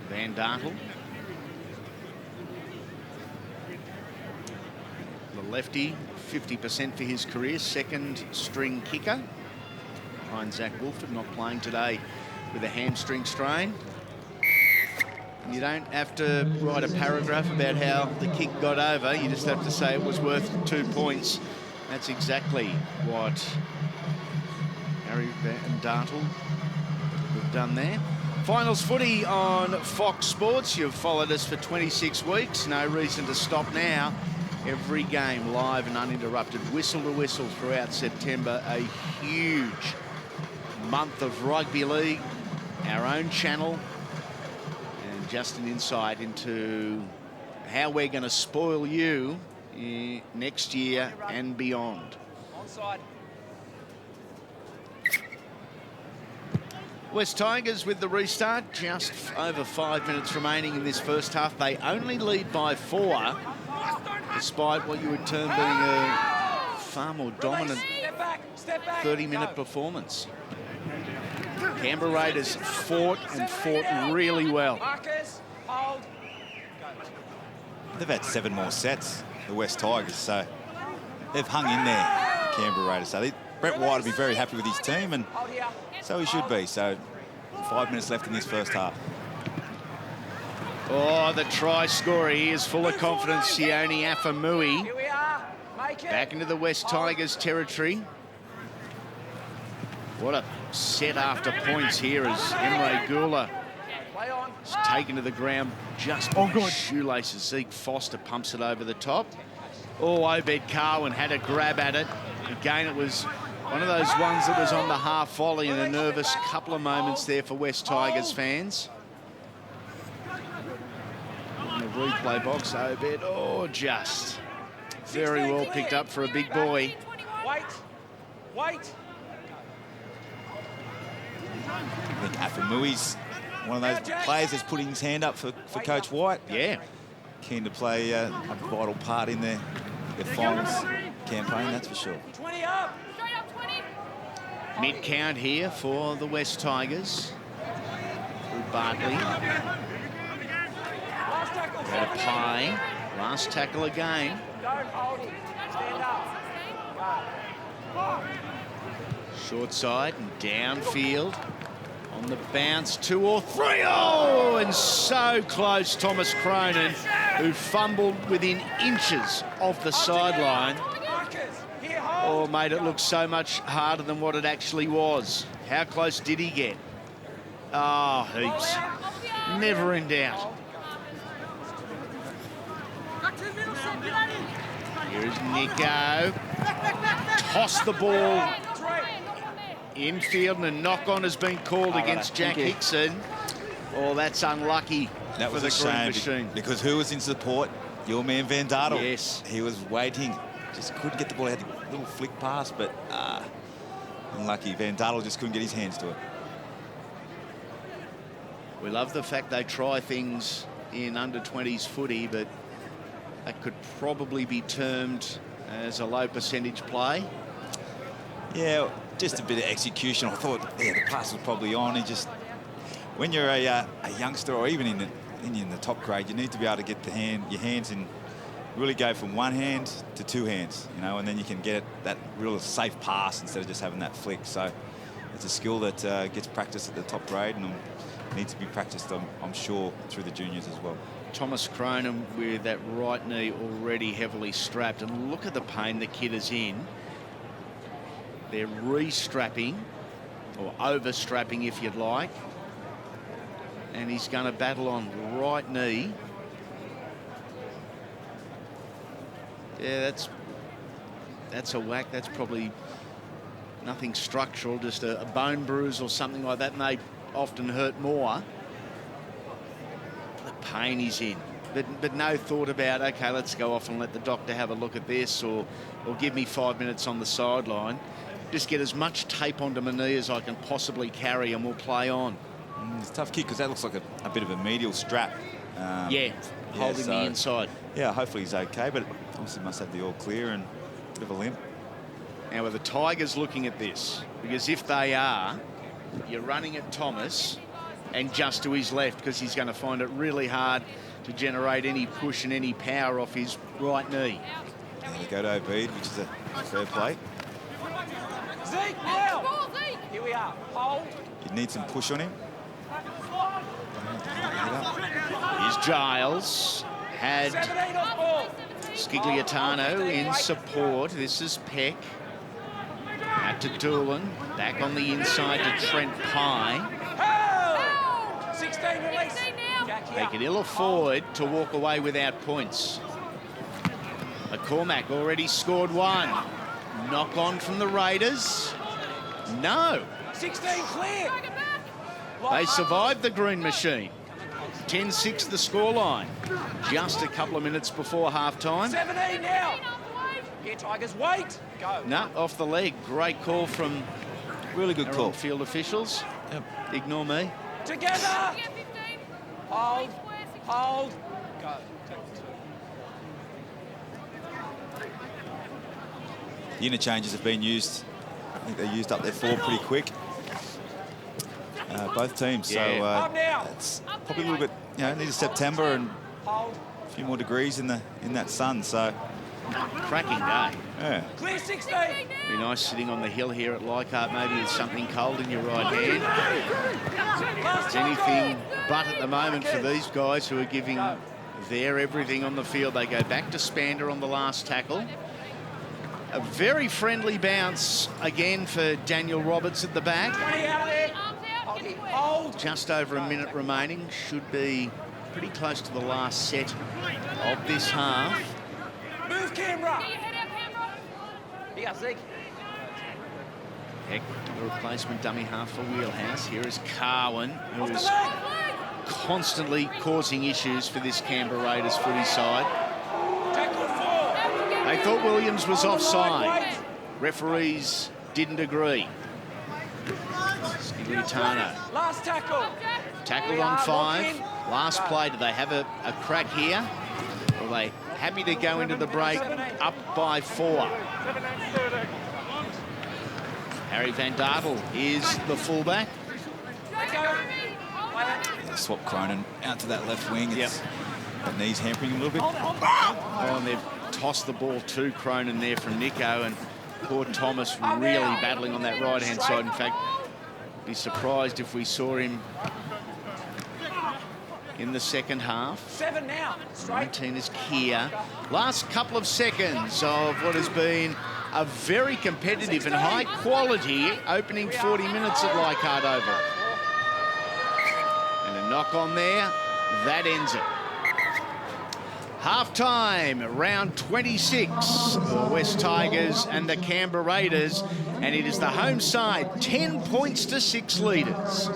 Van Dartel. The lefty, 50% for his career, second string kicker. Behind Zach Wolford, not playing today with a hamstring strain. You don't have to write a paragraph about how the kick got over. You just have to say it was worth 2 points. That's exactly what Harry Van Dartel have done there. Finals footy on Fox Sports. You've followed us for 26 weeks. No reason to stop now. Every game live and uninterrupted, whistle to whistle throughout September. A huge month of rugby league. Our own channel. And just an insight into how we're going to spoil you next year and beyond. Onside. West Tigers with the restart, just over 5 minutes remaining in this first half. They only lead by 4, despite what you would term being a far more dominant Step back. 30-minute performance. Canberra Raiders fought really well. Marcus, hold. They've had 7 more sets, the West Tigers, so they've hung in there, Canberra Raiders. So Brett White will be very happy with his team, and so he should be. So 5 minutes left in this first half. Oh, the try scorer. He is full of confidence, Sione Afamui. Here we are. Make it. Back into the West Tigers territory. What a set after points here as Emre Gula is taken to the ground just by shoelaces. Zeke Foster pumps it over the top. Oh, Obed Carwin had a grab at it. Again, it was one of those ones that was on the half volley, and a nervous couple of moments there for West Tigers fans. In the replay box, Obed, oh, just very well picked up for a big boy. Wait. I think Afamui's one of those players that's putting his hand up for Coach White. Yeah. Keen to play a vital part in their finals campaign, that's for sure. 20 up. Mid-count here for the West Tigers. Through Bartley. Got a pie. Last tackle again. Don't hold him. Stand up. Short side and downfield. On the bounce, 2 or 3. Oh, and so close, Thomas Cronin, who fumbled within inches of the sideline. Oh, made it look so much harder than what it actually was. How close did he get? Oh, heaps. Never in doubt. Here's Nico. Toss the ball infield, and a knock-on has been called against Jack Hickson. Oh, that's unlucky. That was for a the Green shame Machine. because who was in support? Your man Van Dartel. Yes. He was waiting. Just couldn't get the ball. Had a little flick pass, but unlucky. Van Dartel just couldn't get his hands to it. We love the fact they try things in under-20s footy, but that could probably be termed as a low percentage play. Yeah, just a bit of execution. I thought, yeah, the pass was probably on. He just, when you're a youngster or even in the top grade, you need to be able to get your hands in, really go from one hand to 2 hands, you know, and then you can get that real safe pass instead of just having that flick. So it's a skill that gets practiced at the top grade and needs to be practiced, I'm sure, through the juniors as well. Thomas Cronin with that right knee already heavily strapped, and look at the pain the kid is in. They're re-strapping, or over-strapping if you'd like, and he's going to battle on right knee. Yeah, that's a whack. That's probably nothing structural, just a bone bruise or something like that, and they often hurt more. The pain he's in, but no thought about, okay, let's go off and let the doctor have a look at this, or give me 5 minutes on the sideline. Just get as much tape onto my knee as I can possibly carry, and we'll play on. It's a tough kick because that looks like a bit of a medial strap. Holding the inside. Yeah, hopefully he's okay, but obviously must have the all clear and a bit of a limp. Now, are the Tigers looking at this? Because if they are, you're running at Thomas and just to his left, because he's going to find it really hard to generate any push and any power off his right knee. And they go to Obed, which is a fair play. Zeke, now. Here we are. Hold. You need some push on him. Here's Giles. Had 17 off ball. Scigliatano in support. This is Peck. Out to Doolan. Back on the inside to Trent Pye. Hold. 16 release. They can ill afford to walk away without points. McCormack already scored 1. Knock on from the Raiders. No. 16 clear. They survived the Green Machine. 10-6 the scoreline. Just a couple of minutes before half-time. 17 now. Here, Tigers, wait. Go. No, off the leg. Great call from Really good call. field officials. Yep. Ignore me. Together. Hold. Hold. Go. the interchanges have been used. I think they used up their forward pretty quick. Both teams. Yeah. So it's probably a little bit, you know, near September and a few more degrees in that sun. So cracking day. Yeah. Clear 16. Be nice sitting on the hill here at Leichhardt, maybe with something cold in your right hand. It's anything but at the moment for these guys who are giving their everything on the field. They go back to Spander on the last tackle. A very friendly bounce again for Daniel Roberts at the back. Just over a minute remaining. Should be pretty close to the last set of this half. Move camera. Yeah, Zeke. Heck, the replacement dummy half for Wheelhouse. Here is Carwin, who is constantly causing issues for this Canberra Raiders footy side. They thought Williams was offside. Referees didn't agree. Skigliatano. Last tackle. Tackled on 5. Last play. Do they have a crack here? Or are they happy to go into the break up by 4? Harry Van Dartel is the fullback. Swap Cronin out to that left wing. Yep. The knees hampering a little bit. Oh, and they've tossed the ball to Cronin there from Nico, and poor Thomas really battling on that right-hand side. In fact, be surprised if we saw him in the second half. 7 now. 19 is Kia. Last couple of seconds of what has been a very competitive and high quality opening 40 minutes at Leichhardt Oval. And a knock on there, that ends it. Half-time, round 26, the West Tigers and the Canberra Raiders, and it is the home side, 10 points to 6 leaders.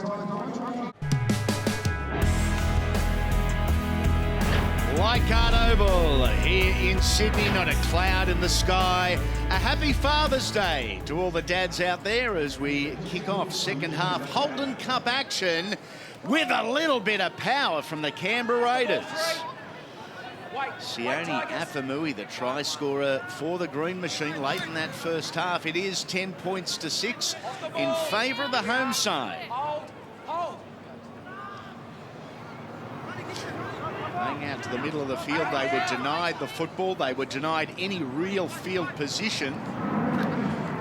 Leichhardt Oval here in Sydney, not a cloud in the sky. A happy Father's Day to all the dads out there as we kick off second half Holden Cup action with a little bit of power from the Canberra Raiders. Sione Afamui, the try scorer for the Green Machine late in that first half. It is 10 points to 6 in favour of the home side. Going out to the middle of the field, they were denied the football. They were denied any real field position.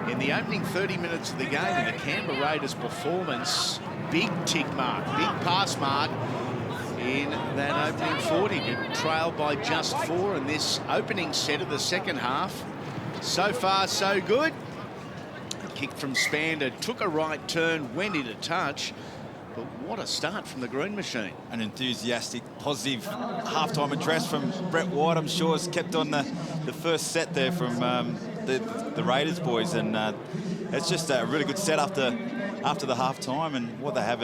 In the opening 30 minutes of the game, in the Canberra Raiders' performance, big tick mark, big pass mark in that opening 40. It trailed by just 4 in this opening set of the second half. So far, so good. A kick from Spander, took a right turn, went into touch. But what a start from the Green Machine. An enthusiastic, positive halftime address from Brett White, I'm sure, has kept on the first set there from the Raiders boys. And it's just a really good set after the halftime, and what they have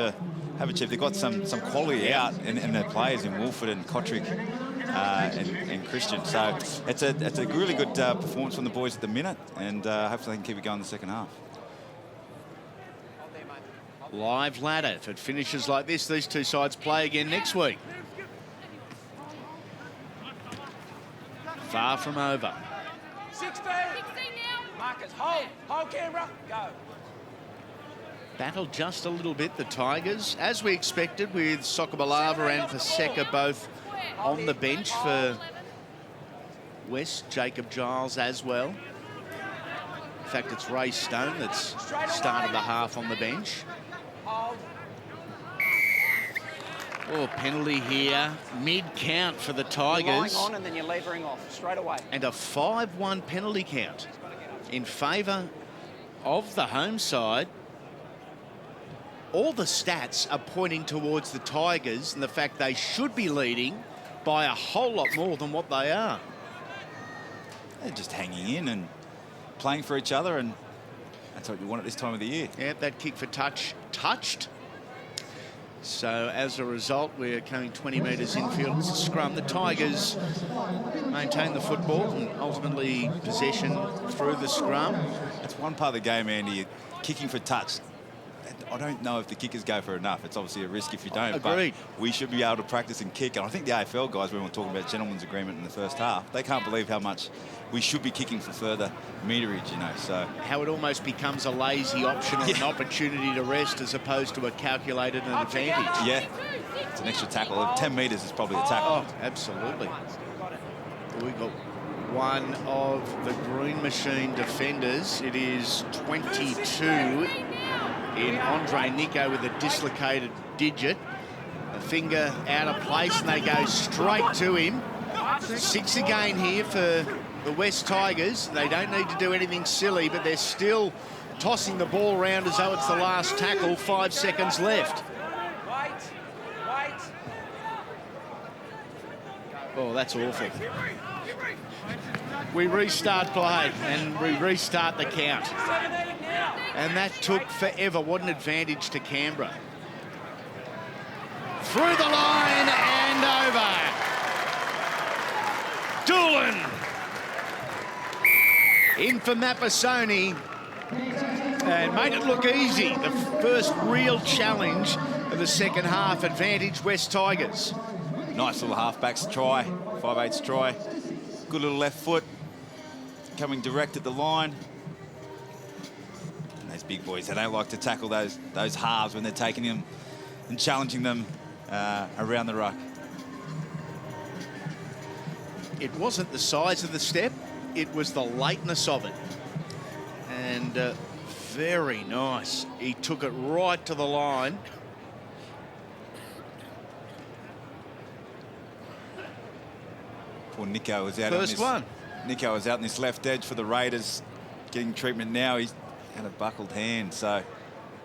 achieved. They've got some quality out in their players in Wolford and Kotrick and Christian. So it's a really good performance from the boys at the minute, and hopefully they can keep it going in the second half. Live ladder. If it finishes like this, these two sides play again next week. Far from over. 16 now. Marcus, hold Canberra, go. Battled just a little bit, the Tigers, as we expected, with Sokobalava and Paseka both on the bench for West. Jacob Giles as well. In fact, it's Ray Stone that's started the half on the bench. Oh, penalty here, mid-count for the Tigers. You're lying on and then you're levering off straight away. And a 5-1 penalty count in favour of the home side. All the stats are pointing towards the Tigers and the fact they should be leading by a whole lot more than what they are. They're just hanging in and playing for each other, and that's what you want at this time of the year. Yeah, that kick for touch touched. So as a result, we're coming 20 metres infield. It's a scrum. The Tigers maintain the football and ultimately possession through the scrum. That's one part of the game, Andy, kicking for touch. I don't know if the kickers go for enough. It's obviously a risk if you don't. Agreed. But we should be able to practice and kick. And I think the AFL guys, when we were talking about gentleman's agreement in the first half, they can't believe how much we should be kicking for further meterage, you know. So how it almost becomes a lazy option or an opportunity to rest as opposed to a calculated advantage. Yeah, it's an extra tackle. 10 metres is probably a tackle. Oh, absolutely. We got one of the Green Machine defenders. It is 22 in Andre Nico with a dislocated digit. A finger out of place, and they go straight to him. 6 again here for the West Tigers. They don't need to do anything silly, but they're still tossing the ball around as though it's the last tackle. 5 seconds left. Oh, that's awful. We restart play and we restart the count. And that took forever. What an advantage to Canberra. Through the line and over. Doolan. In for Mapasoni. And made it look easy. The first real challenge of the second half. Advantage West Tigers. Nice little halfbacks try, 5/8 try. Good little left foot, coming direct at the line. And those big boys, they don't like to tackle those halves when they're taking them and challenging them around the ruck. It wasn't the size of the step, it was the lateness of it. And very nice. He took it right to the line. Poor Nico was out. First one. Nico was out in this left edge for the Raiders, getting treatment now. He's had a buckled hand, so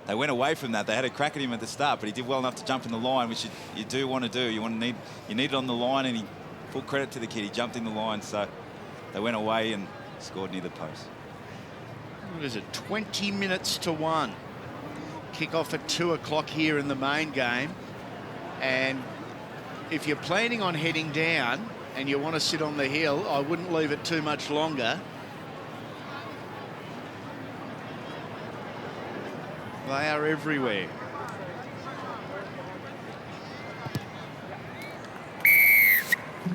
they went away from that. They had a crack at him at the start, but he did well enough to jump in the line, which you do want to do. You need it on the line, and full credit to the kid. He jumped in the line, so they went away and scored near the post. What is it? 20 minutes to 1. Kick-off at 2 o'clock here in the main game. And if you're planning on heading down and you want to sit on the hill, I wouldn't leave it too much longer. They are everywhere.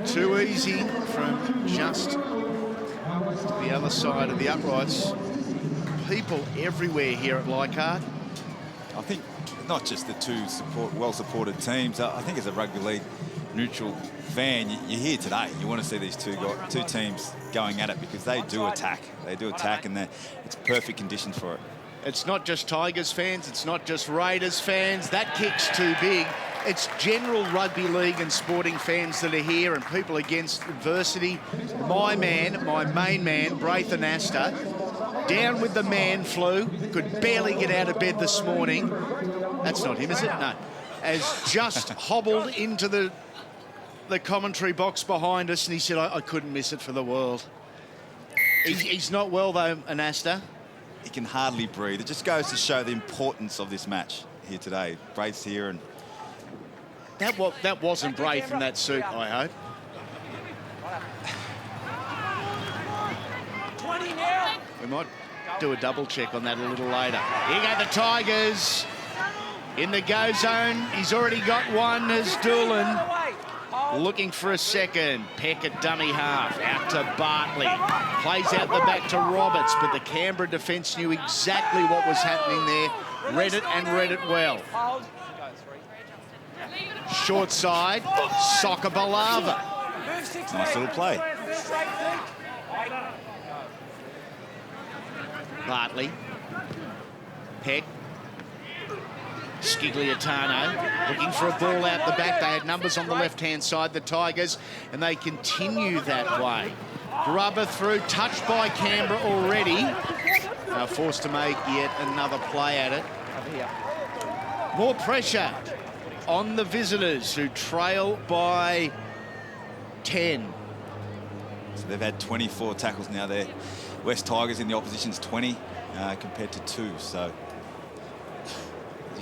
Too easy from just the other side of the uprights. People everywhere here at Leichhardt. I think not just the two well-supported teams. I think as a rugby league neutral fan, you're here today. You want to see these two teams going at it because they do attack. They do attack, and it's perfect conditions for it. It's not just Tigers fans. It's not just Raiders fans. That kick's too big. It's general rugby league and sporting fans that are here, and people against adversity. My man, my main man, Braith Anasta, down with the man flu, could barely get out of bed this morning. That's not him, is it? No. Has just hobbled into the commentary box behind us, and he said, I couldn't miss it for the world. He's not well, though, Anasta. He can hardly breathe. It just goes to show the importance of this match here today. Braith's here, and that wasn't Braith in that suit, I hope. 20 now. We might do a double check on that a little later. Here go the Tigers in the go zone. He's already got one as Doolan. Looking for a second. Peck at dummy half. Out to Bartley. Plays out the back to Roberts, but the Canberra defence knew exactly what was happening there. Read it and read it well. Short side. Soccer Balava. Nice little play. Bartley. Peck. Scigliatano looking for a ball out the back. They had numbers on the left-hand side, the Tigers, and they continue that way. Grubber through, touched by Canberra already. Forced to make yet another play at it. More pressure on the visitors, who trail by 10. So they've had 24 tackles now there. West Tigers in the opposition's 20 compared to 2, so...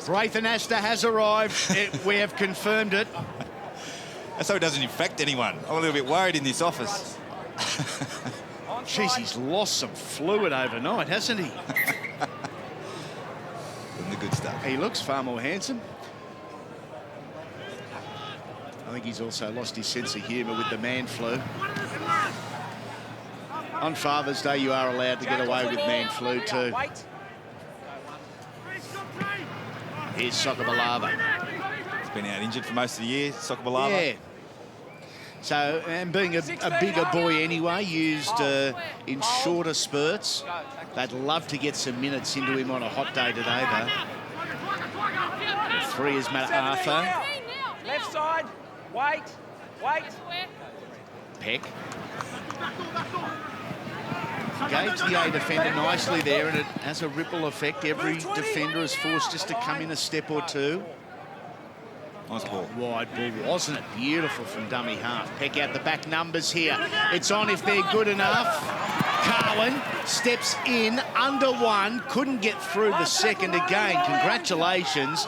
Braith Anasta has arrived. We have confirmed it. So it doesn't infect anyone. I'm a little bit worried in this office. Jeez, he's lost some fluid overnight, hasn't he? And the good stuff. He looks far more handsome. I think he's also lost his sense of humour with the man flu. On Father's Day, you are allowed to get away with man flu too. Here's Sokobalava. He's been out injured for most of the year, Sokobalava. Yeah. So, and being a bigger boy anyway, used in shorter spurts. They'd love to get some minutes into him on a hot day today, though. The 3 is Matt Arthur. Left side. Wait. Peck. Engaged the A defender nicely there, and it has a ripple effect. Every defender is forced just to come in a step or two. Nice ball. Wide ball, wasn't it? Beautiful from dummy half. Peck out the back numbers here. It's on if they're good enough. Carwin steps in under 1. Couldn't get through the second again. Congratulations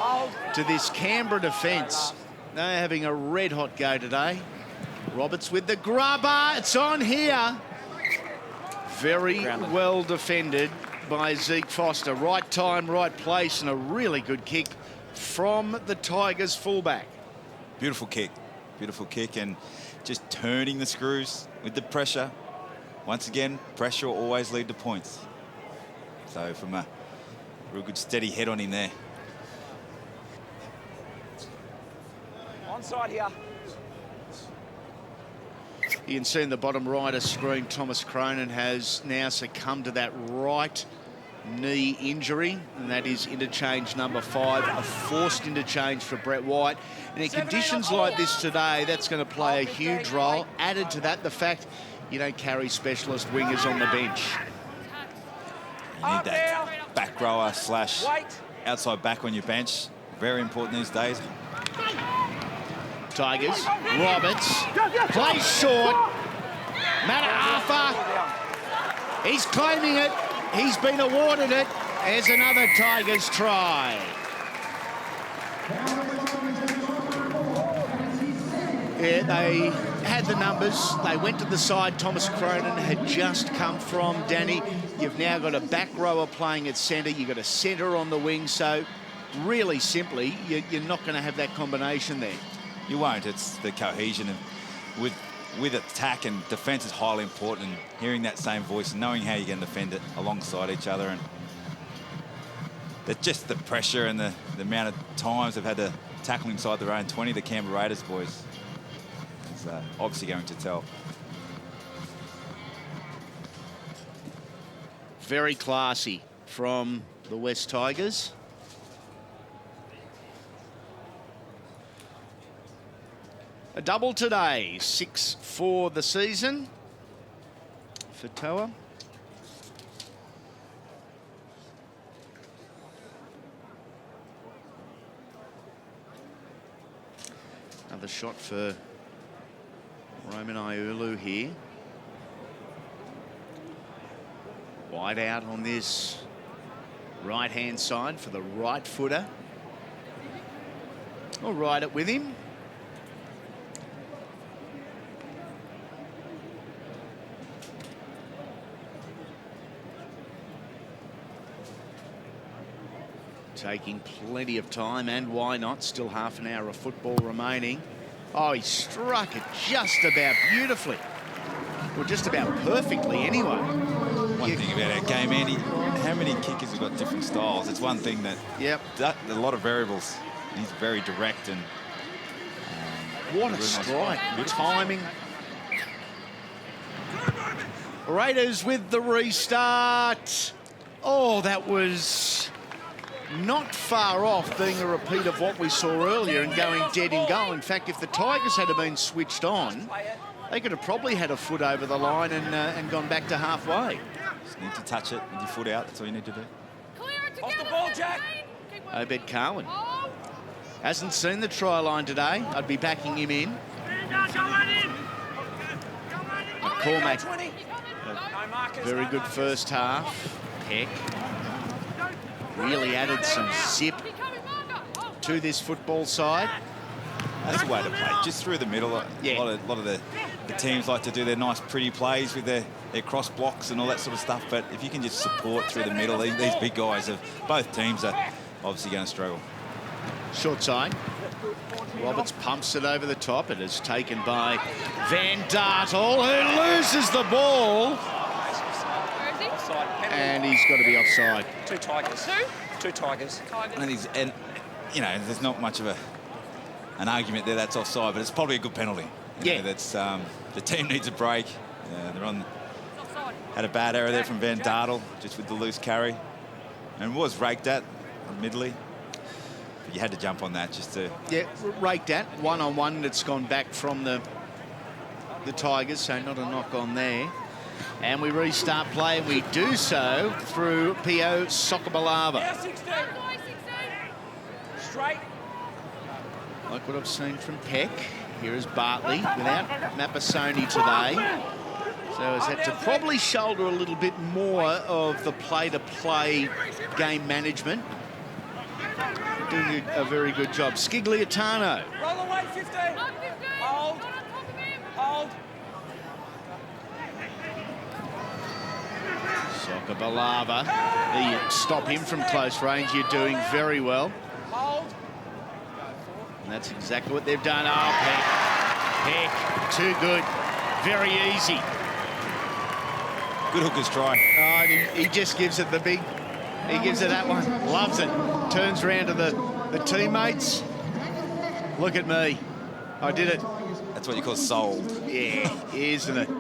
to this Canberra defence. They're having a red-hot go today. Roberts with the grubber. It's on here. Very well defended by Zeke Foster. Right time, right place, and a really good kick from the Tigers fullback. Beautiful kick, and just turning the screws with the pressure. Once again, pressure will always lead to points. So from a real good steady head on him there. Onside here. You can see in the bottom right of screen, Thomas Cronin has now succumbed to that right knee injury, and that is interchange number 5, a forced interchange for Brett White. And in conditions like this today, that's going to play a huge role. Added to that, the fact you don't carry specialist wingers on the bench. You need that back rower / outside back on your bench. Very important these days. Tigers, Roberts, plays short. Matt Arthur, he's claiming it. He's been awarded it. There's another Tigers try. Yeah, they had the numbers. They went to the side. Thomas Cronin had just come from Danny. You've now got a back rower playing at centre. You've got a centre on the wing. So really simply, you're not going to have that combination there. You won't. It's the cohesion and with attack and defence is highly important. And hearing that same voice and knowing how you're going to defend it alongside each other, and just the pressure and the amount of times they've had to tackle inside their own 20, the Canberra Raiders boys, is obviously going to tell. Very classy from the West Tigers. A double today, 6 for the season for Toa. Another shot for Roman Iulu here. Wide out on this right-hand side for the right footer. I'll ride it with him. Taking plenty of time, and why not? Still half an hour of football remaining. Oh, he struck it just about beautifully. Well, just about perfectly anyway. One thing about our game, Andy, how many kickers have got different styles? It's one thing that... Yep. A lot of variables. He's very direct and... what a strike. Timing. Raiders with the restart. Oh, that was... not far off being a repeat of what we saw earlier and going dead in goal. In fact, if the Tigers had been switched on, they could have probably had a foot over the line and gone back to halfway. Just need to touch it with your foot out. That's all you need to do. Off the ball, Jack. Obed Carwin hasn't seen the try line today. I'd be backing him in. McCormack, a very good first half. Peck really added some zip to this football side. That's the way to play, just through the middle. Yeah. A lot of the teams like to do their nice, pretty plays with their cross blocks and all that sort of stuff. But if you can just support through the middle, these big guys of both teams are obviously going to struggle. Short side. Roberts pumps it over the top. It is taken by Van Dartel, who loses the ball. And he's got to be offside. Two Tigers. Two Tigers. And you know, there's not much of an argument there that's offside, but it's probably a good penalty. You know, that's the team needs a break. Had a bad error there from Van Dartel, just with the loose carry, and was raked at, admittedly. But you had to jump on that just to... Yeah, raked at, one-on-one. It's gone back from the Tigers, so not a knock on there. And we restart play, and we do so through Pio Sokobalava. Straight. Like what I've seen from Peck. Here is Bartley without Mapasoni today. So has had to probably shoulder a little bit more of the play-to-play game management. Doing a very good job. Scigliatano. Roll away, 15. Hold. Hold. Sokobalava. You stop him from close range. You're doing very well. Hold. And that's exactly what they've done. Oh, Peck. Peck. Too good. Very easy. Good hooker's try. Oh, and he just gives it the big... He gives it that one. Loves it. Turns around to the teammates. Look at me. I did it. That's what you call sold. Yeah, isn't it?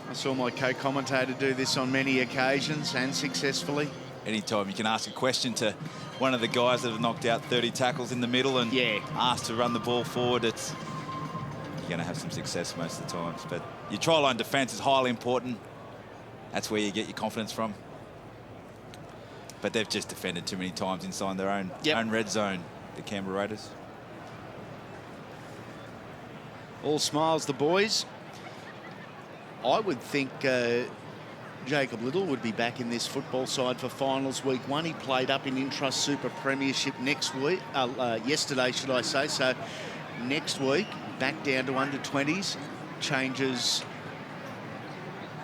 I saw my co-commentator do this on many occasions and successfully. Anytime you can ask a question to one of the guys that have knocked out 30 tackles in the middle and asked to run the ball forward, you're going to have some success most of the times. But your try line defence is highly important. That's where you get your confidence from. But they've just defended too many times inside their own red zone, the Canberra Raiders. All smiles, the boys. I would think Jacob Little would be back in this football side for finals week 1. He played up in Intrust Super Premiership yesterday, should I say. So next week, back down to under-20s, changes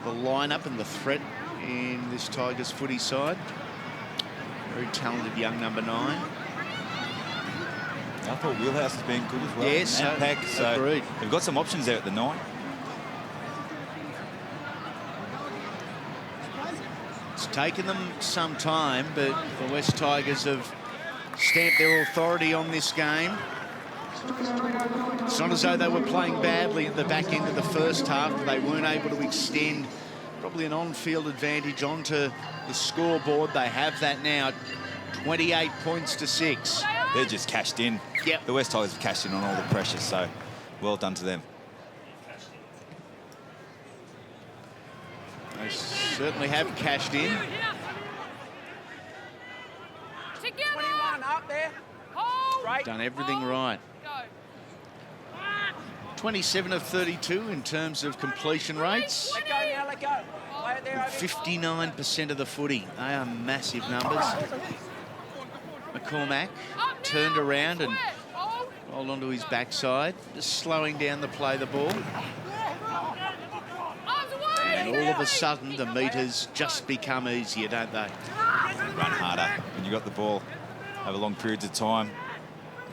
the lineup and the threat in this Tigers footy side. Very talented young number 9. I thought Wheelhouse has been good as well. Yes, and Peck, so agreed. They've got some options there at the 9. It's taken them some time, but the West Tigers have stamped their authority on this game. It's not as though they were playing badly at the back end of the first half. They weren't able to extend probably an on-field advantage onto the scoreboard. They have that now, 28 points to 6. They're just cashed in. Yep. The West Tigers have cashed in on all the pressure, so well done to them. They certainly have cashed in. 21 up there. Straight. Done everything right. 27 of 32 in terms of completion rates. Let go now, let go. Play it there, 59% of the footy. They are massive numbers. McCormack turned around and rolled onto his backside, just slowing down the play of the ball. And all of a sudden, the meters just become easier, don't they? Run harder. When you've got the ball over long periods of time,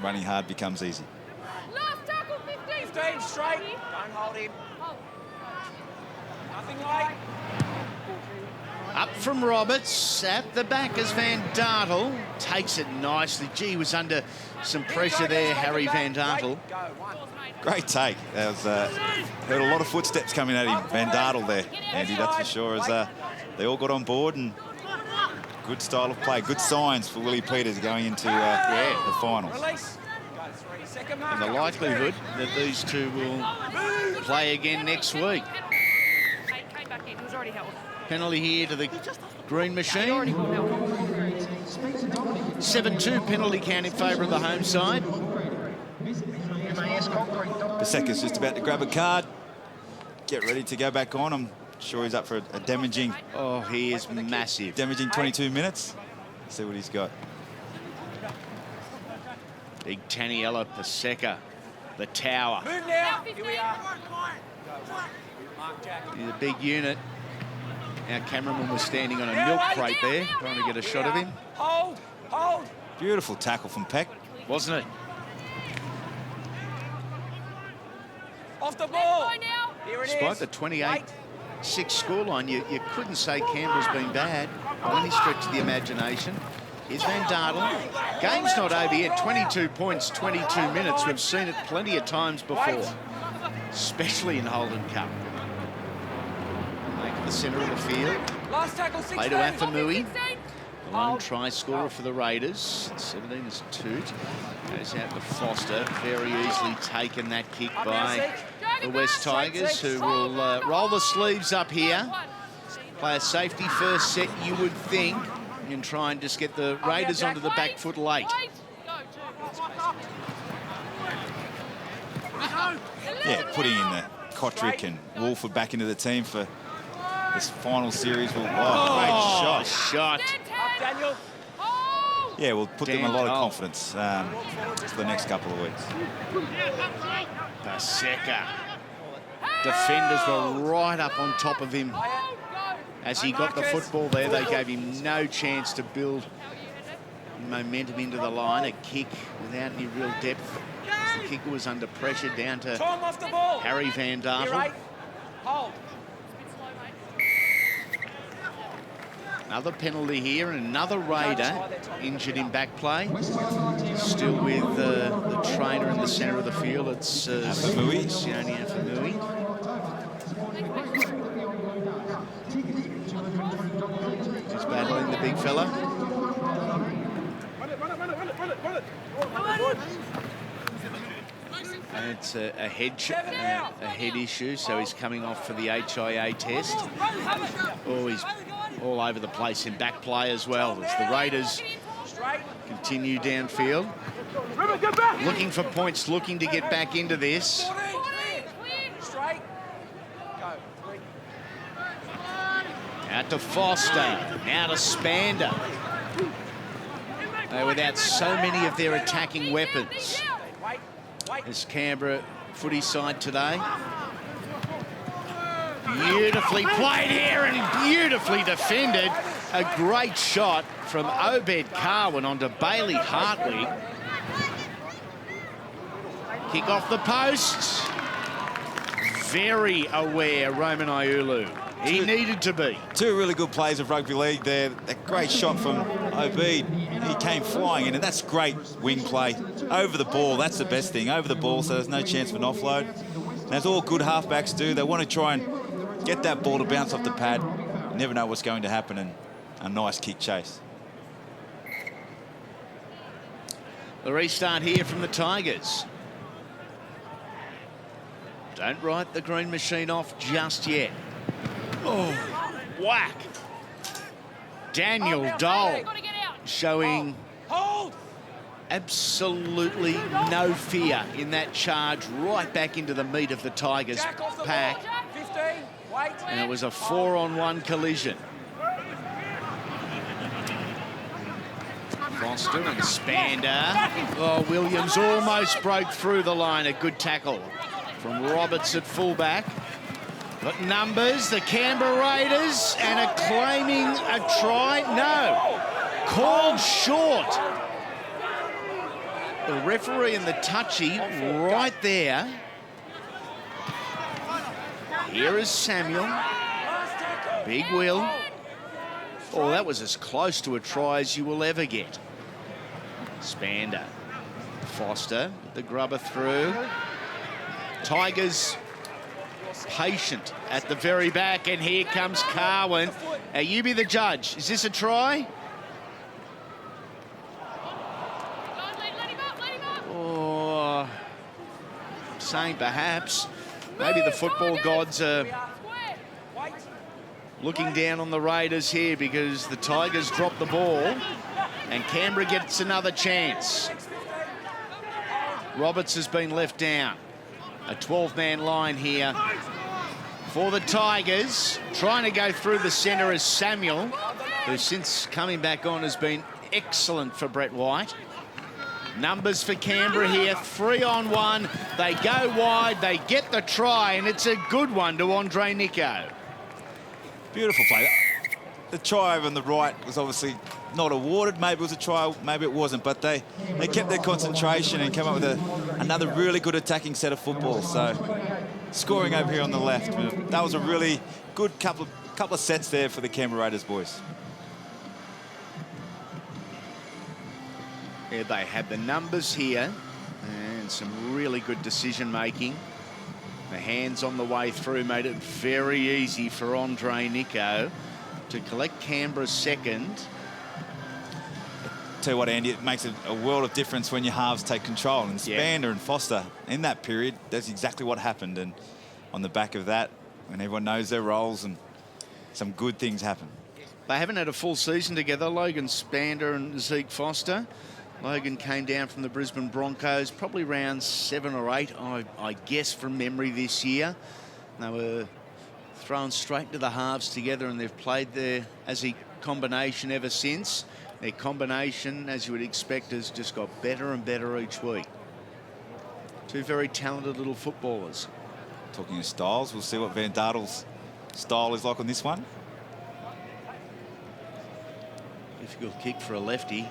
running hard becomes easy. 15 straight. Don't hold him. Nothing like. Up from Roberts, at the back as Van Dartel takes it nicely. Gee, was under some pressure there, Harry Van Dartel. Great take. There was, heard a lot of footsteps coming at him, Van Dartel there, Andy, that's for sure, as they all got on board, and good style of play, good signs for Willie Peters going into the finals. And the likelihood that these two will play again next week. Penalty here to the green machine. 7-2 penalty count in favour of the home side. Paseka's just about to grab a card. Get ready to go back on. I'm sure he's up for a damaging... Oh, he is massive. Damaging 22 minutes. Let's see what he's got. Big Taniela Paseka, the tower. Move now. Here we are. He's a big unit. Our cameraman was standing on a milk crate there, trying to get a shot of him. Hold. Hold. Beautiful tackle from Peck. Wasn't it? Off the ball. Here it Despite is. the 28-6 scoreline, you couldn't say Canberra's been bad by any stretch of the imagination. Here's Van Dartel. Game's not over yet. 22 points, 22 minutes. We've seen it plenty of times before, especially in Holden Cup. Make the centre of the field. Last tackle, 16. Play to Afamui. The lone try scorer for the Raiders. 17 is Toot. Goes out to Foster. Very easily taken that kick by the West Tigers, who will roll the sleeves up here. Play a safety first set, you would think, and try and just get the Raiders onto the back foot late. Yeah, putting in the Kotrick and Wolford back into the team for this final series. Great shot. Shot. Up, Daniel. Yeah, we'll put them a lot of confidence for the next couple of weeks. Paseka. Defenders were right up on top of him. As he got the football there, they gave him no chance to build momentum into the line. A kick without any real depth. As the kicker was under pressure down to Tom off the ball. Harry Van Here, Dartel. 8. Hold. Another penalty here, and another Raider injured in back play. Still with the trainer in the centre of the field. It's Afamui. Sione Afamui. He's battling the big fella. And it's a head issue, so he's coming off for the HIA test. Oh, he's all over the place in back play as well as the Raiders continue downfield. Looking for points, looking to get back into this. Straight. Go. 3. Out to Foster, now to Spander. They're without so many of their attacking weapons. This Canberra footy side today. Beautifully played here and beautifully defended. A great shot from Obed Carwin onto Bailey Hartley. Kick off the post. Very aware, Roman Iulu. He needed to be. Two really good plays of rugby league there. A great shot from Obed. He came flying in, and that's great wing play. Over the ball, that's the best thing. Over the ball, so there's no chance of an offload. And as all good halfbacks do, they want to try and get that ball to bounce off the pad. You never know what's going to happen, and a nice kick chase. The restart here from the Tigers. Don't write the green machine off just yet. Oh, whack. Daniel Dole showing absolutely no fear in that charge right back into the meat of the Tigers pack. 15. Wait. And it was a 4-on-1 collision. Foster and Spander. Oh, Williams almost broke through the line. A good tackle from Roberts at fullback. Got numbers, the Canberra Raiders, and are claiming a try. No, called short. The referee and the touchy right there. Here is Samuel. Big Will. Oh, that was as close to a try as you will ever get. Spander. Foster, the grubber through. Tigers patient at the very back, and here comes Carwin. You be the judge. Is this a try? Oh, I'm saying perhaps. Maybe the football gods are looking down on the Raiders here because the Tigers drop the ball and Canberra gets another chance. Roberts has been left down. A 12-man line here for the Tigers. Trying to go through the centre is Samuel, who since coming back on has been excellent for Brett White. Numbers for Canberra here, 3-on-1. They go wide, they get the try, and it's a good one to Andre Nico. Beautiful play. the try over on the right was obviously not awarded. Maybe it was a try, maybe it wasn't, but they kept their concentration and came up with another really good attacking set of football. So scoring over here on the left, that was a really good couple of sets there for the Canberra Raiders boys. Yeah, they had the numbers here and some really good decision making. The hands on the way through made it very easy for Andre Nico to collect Canberra's second. Tell you what, Andy, it makes a world of difference when your halves take control. And Spander and Foster, in that period, that's exactly what happened. And on the back of that, when everyone knows their roles, and some good things happen. They haven't had a full season together, Logan Spander and Zeke Foster. Logan came down from the Brisbane Broncos, probably round 7 or 8, I guess, from memory this year. They were thrown straight into the halves together, and they've played there as a combination ever since. Their combination, as you would expect, has just got better and better each week. Two very talented little footballers. Talking of styles, we'll see what Van Dartel's style is like on this one. Difficult kick for a lefty.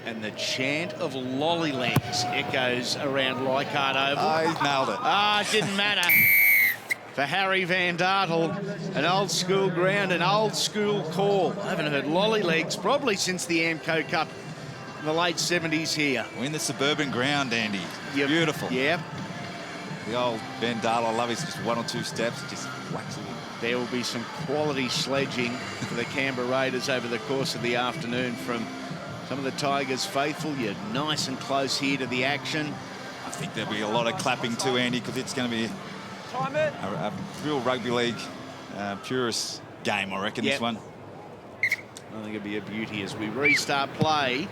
And the chant of lollylegs echoes around Leichhardt Oval. Oh, he's nailed it. It didn't matter. For Harry Van Dartel, an old school ground, an old school call. I haven't heard lollylegs probably since the Amco Cup in the late 70s here. We're in the suburban ground, Andy. Yep. Beautiful. Yeah. The old Van Dartel, I love his just 1 or 2 steps, just whacks it in. There will be some quality sledging for the Canberra Raiders over the course of the afternoon from some of the Tigers faithful. You're nice and close here to the action. I think there'll be a lot of clapping too, Andy, because it's going to be a real rugby league purist game, I reckon, this one. I think it'll be a beauty as we restart play.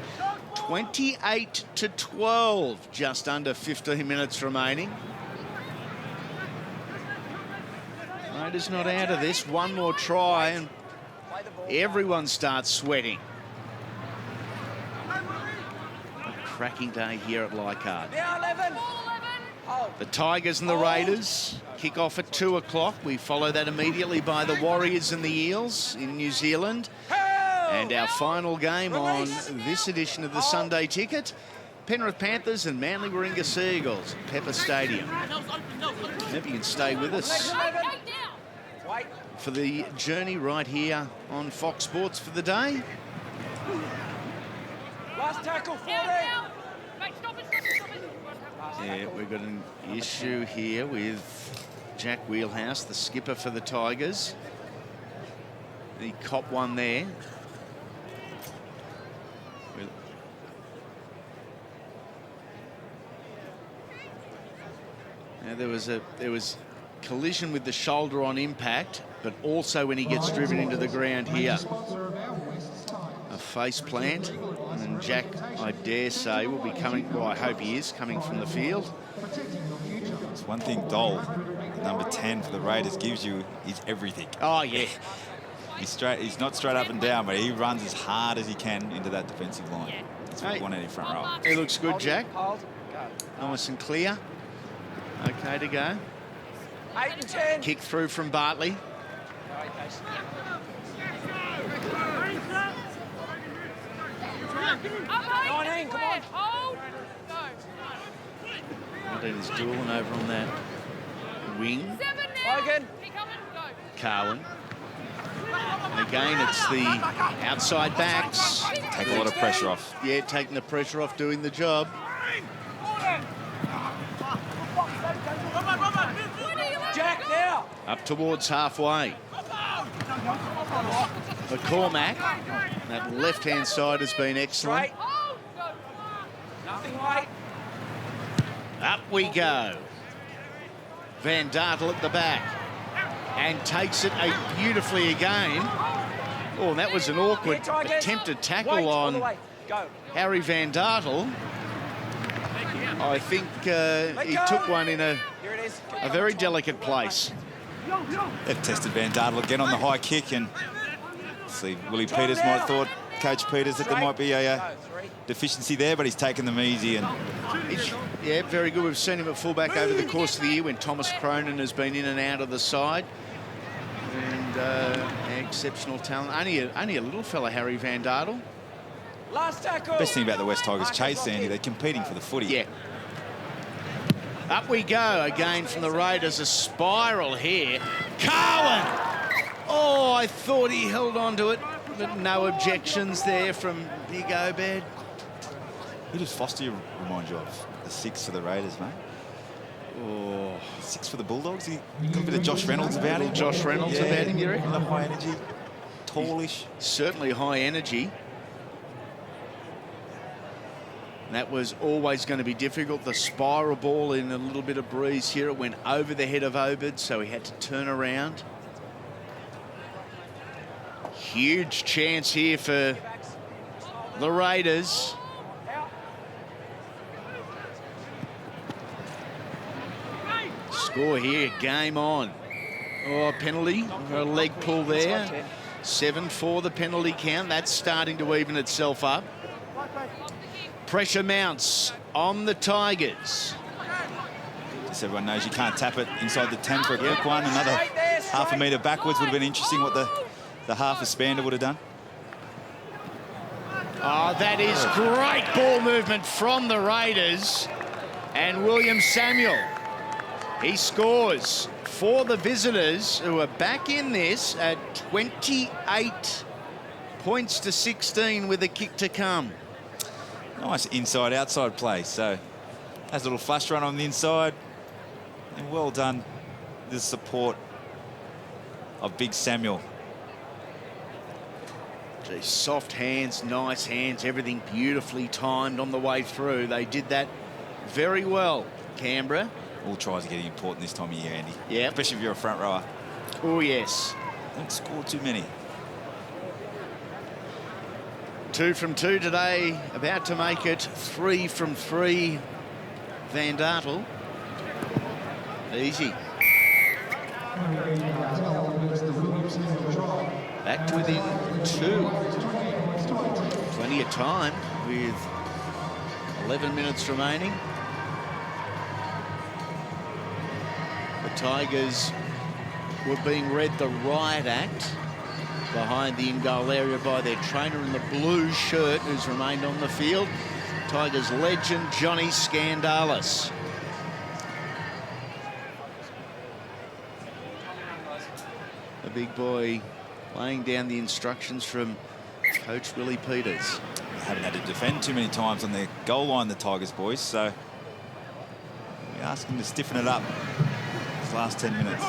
28-12, just under 15 minutes remaining. Raiders not out of this. One more try and everyone starts sweating. A cracking day here at Leichhardt. The Tigers and the Raiders kick off at 2 o'clock. We follow that immediately by the Warriors and the Eels in New Zealand. And our final game on this edition of the Sunday Ticket, Penrith Panthers and Manly Warringah Seagulls at Pepper Stadium. Hope you can stay with us for the journey right here on Fox Sports for the day. Last tackle, 40. Yeah, we've got an issue here with Jack Wheelhouse, the skipper for the Tigers. He copped one there. Now there was collision with the shoulder on impact, but also when he gets driven into the ground here. A face plant, and Jack, I dare say, will be coming, well, I hope he is coming from the field. It's one thing Dole, number 10 for the Raiders, gives you is everything. Oh, yeah. He's not straight up and down, but he runs as hard as he can into that defensive line. That's what we want in front row. He looks good, Jack. Nice and clear. Okay to go. 8 and 10. Kick through from Bartley. 19, come on. Martin is dueling over on that wing. Logan. Carwin. And again, it's the outside backs. Take a lot of pressure off. Yeah, taking the pressure off, doing the job. Jack now. Up towards halfway. McCormack, that left-hand side has been excellent. Nothing late. Up we go. Van Dartel at the back. And takes it beautifully again. Oh, that was an awkward attempted tackle on Harry Van Dartel. I think he took one in a very delicate place. They've tested Van Dartel again on the high kick, and see, Willie Peters might have thought, Coach Peters, that there might be a deficiency there, but he's taken them easy. And yeah, very good. We've seen him at fullback over the course of the year when Thomas Cronin has been in and out of the side. exceptional talent. Only a little fella, Harry Van Dartel. Last tackle. Best thing about the West Tigers chase, Sandy, they're competing for the footy. Yeah. Up we go again from the Raiders. A spiral here. Carwin! Oh, I thought he held on to it, but no objections there from Big Obed. Who does Foster remind you of? The 6 for the Raiders, mate. Oh, 6 for the Bulldogs. He got a bit of Josh Reynolds about him. Josh Reynolds about him, you reckon? A high energy, tallish. Certainly high energy. That was always going to be difficult. The spiral ball in a little bit of breeze here. It went over the head of Obed, so he had to turn around. Huge chance here for the Raiders. Score here, game on. Oh, a penalty, a leg pull there. 7 for the penalty count. That's starting to even itself up. Pressure mounts on the Tigers. Just everyone knows you can't tap it inside the 10 for a quick one. Another half a metre backwards would have been interesting what the half a Spander would have done. Oh, that is great ball movement from the Raiders. And William Samuel, he scores for the visitors, who are back in this at 28 points to 16 with a kick to come. Nice inside-outside play. So has a little flush run on the inside. And well done, the support of Big Samuel. Gee, soft hands, nice hands, everything beautifully timed on the way through. They did that very well, Canberra. All tries are getting important this time of year, Andy. Yeah. Especially if you're a front rower. Oh, yes. Don't score too many. 2 from 2 today, about to make it 3 from 3. Van Dartel. Easy. Back to within 2. Plenty of time with 11 minutes remaining. The Tigers were being read the riot act behind the in-goal area by their trainer in the blue shirt, who's remained on the field. Tigers legend Johnny Skandalis. The big boy laying down the instructions from Coach Willie Peters. Haven't had to defend too many times on their goal line, the Tigers boys, so we ask them to stiffen it up these last 10 minutes.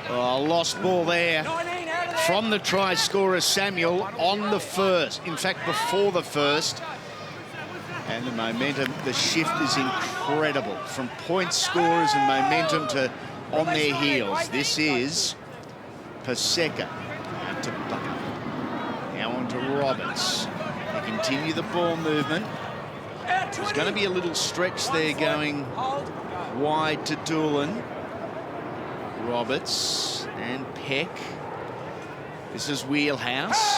Oh, lost ball there from the try scorer Samuel on the first. In fact, before the first. And the momentum, the shift is incredible. From point scorers and momentum to on their heels. This is Paseka. Out to Buck. Now on to Roberts. They continue the ball movement. There's going to be a little stretch there going wide to Doolan. Roberts and Peck. This is Wheelhouse.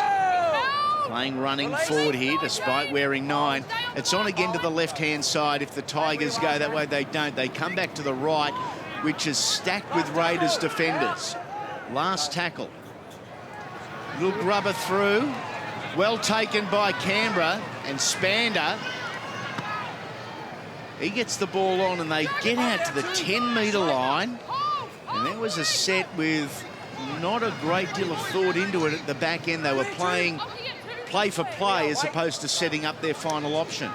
Playing running forward here despite wearing 9. It's on again to the left-hand side. If the Tigers go that way, they don't. They come back to the right, which is stacked with Raiders defenders. Last tackle. Little grubber through. Well taken by Canberra and Spander. He gets the ball on and they get out to the 10-metre line. And there was a set with not a great deal of thought into it at the back end. They were playing play for play as opposed to setting up their final option.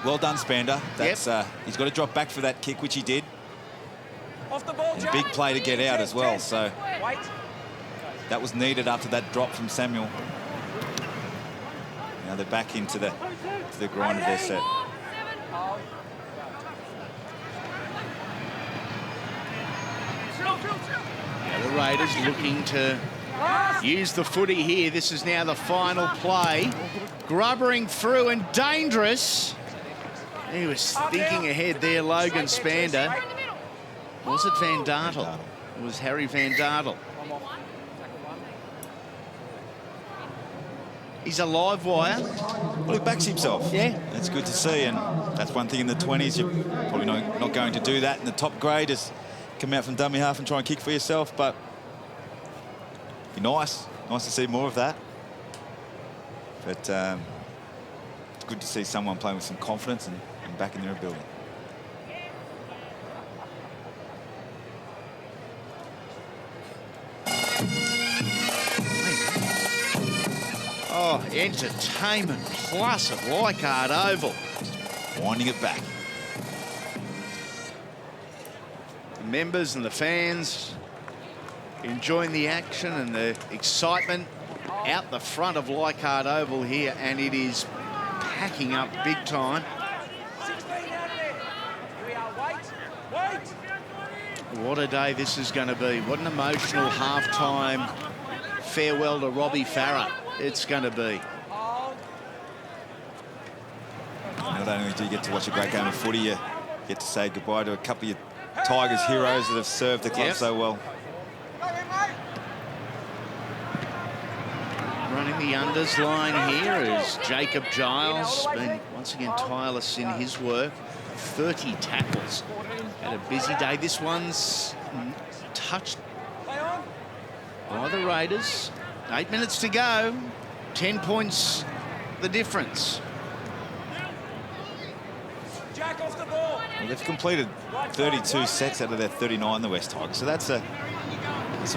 Well done, Spander. That's he's got to drop back for that kick, which he did. Off the ball, And a big play to get out as well. So that was needed after that drop from Samuel. Now they're back into the grind of their set. Now the Raiders looking to use the footy here. This is now the final play. Grubbering through and dangerous. He was thinking ahead there, Logan Spander. Was it Van Dartel? It was Harry Van Dartel. He's a live wire. Well, he backs himself. Yeah. That's good to see, and that's one thing in the 20s. You're probably not going to do that in the top grade, is come out from dummy half and try and kick for yourself, but Be nice to see more of that. But it's good to see someone playing with some confidence and back in their ability. Oh, entertainment plus at Leichhardt Oval. Winding it back. The members and the fans enjoying the action and the excitement out the front of Leichhardt Oval here, and it is packing up big time. 16 out of there. Here we are. Wait. What a day this is going to be. What an emotional halftime farewell to Robbie Farah it's going to be. Not only do you get to watch a great game of footy, you get to say goodbye to a couple of your Tigers heroes that have served the club so well. Running the unders line here is Jacob Giles, been once again tireless in his work. 30 tackles. Had a busy day. This one's touched by the Raiders. 8 minutes to go. 10 points the difference. Well, they've completed 32 sets out of their 39, the West Tigers. So that's some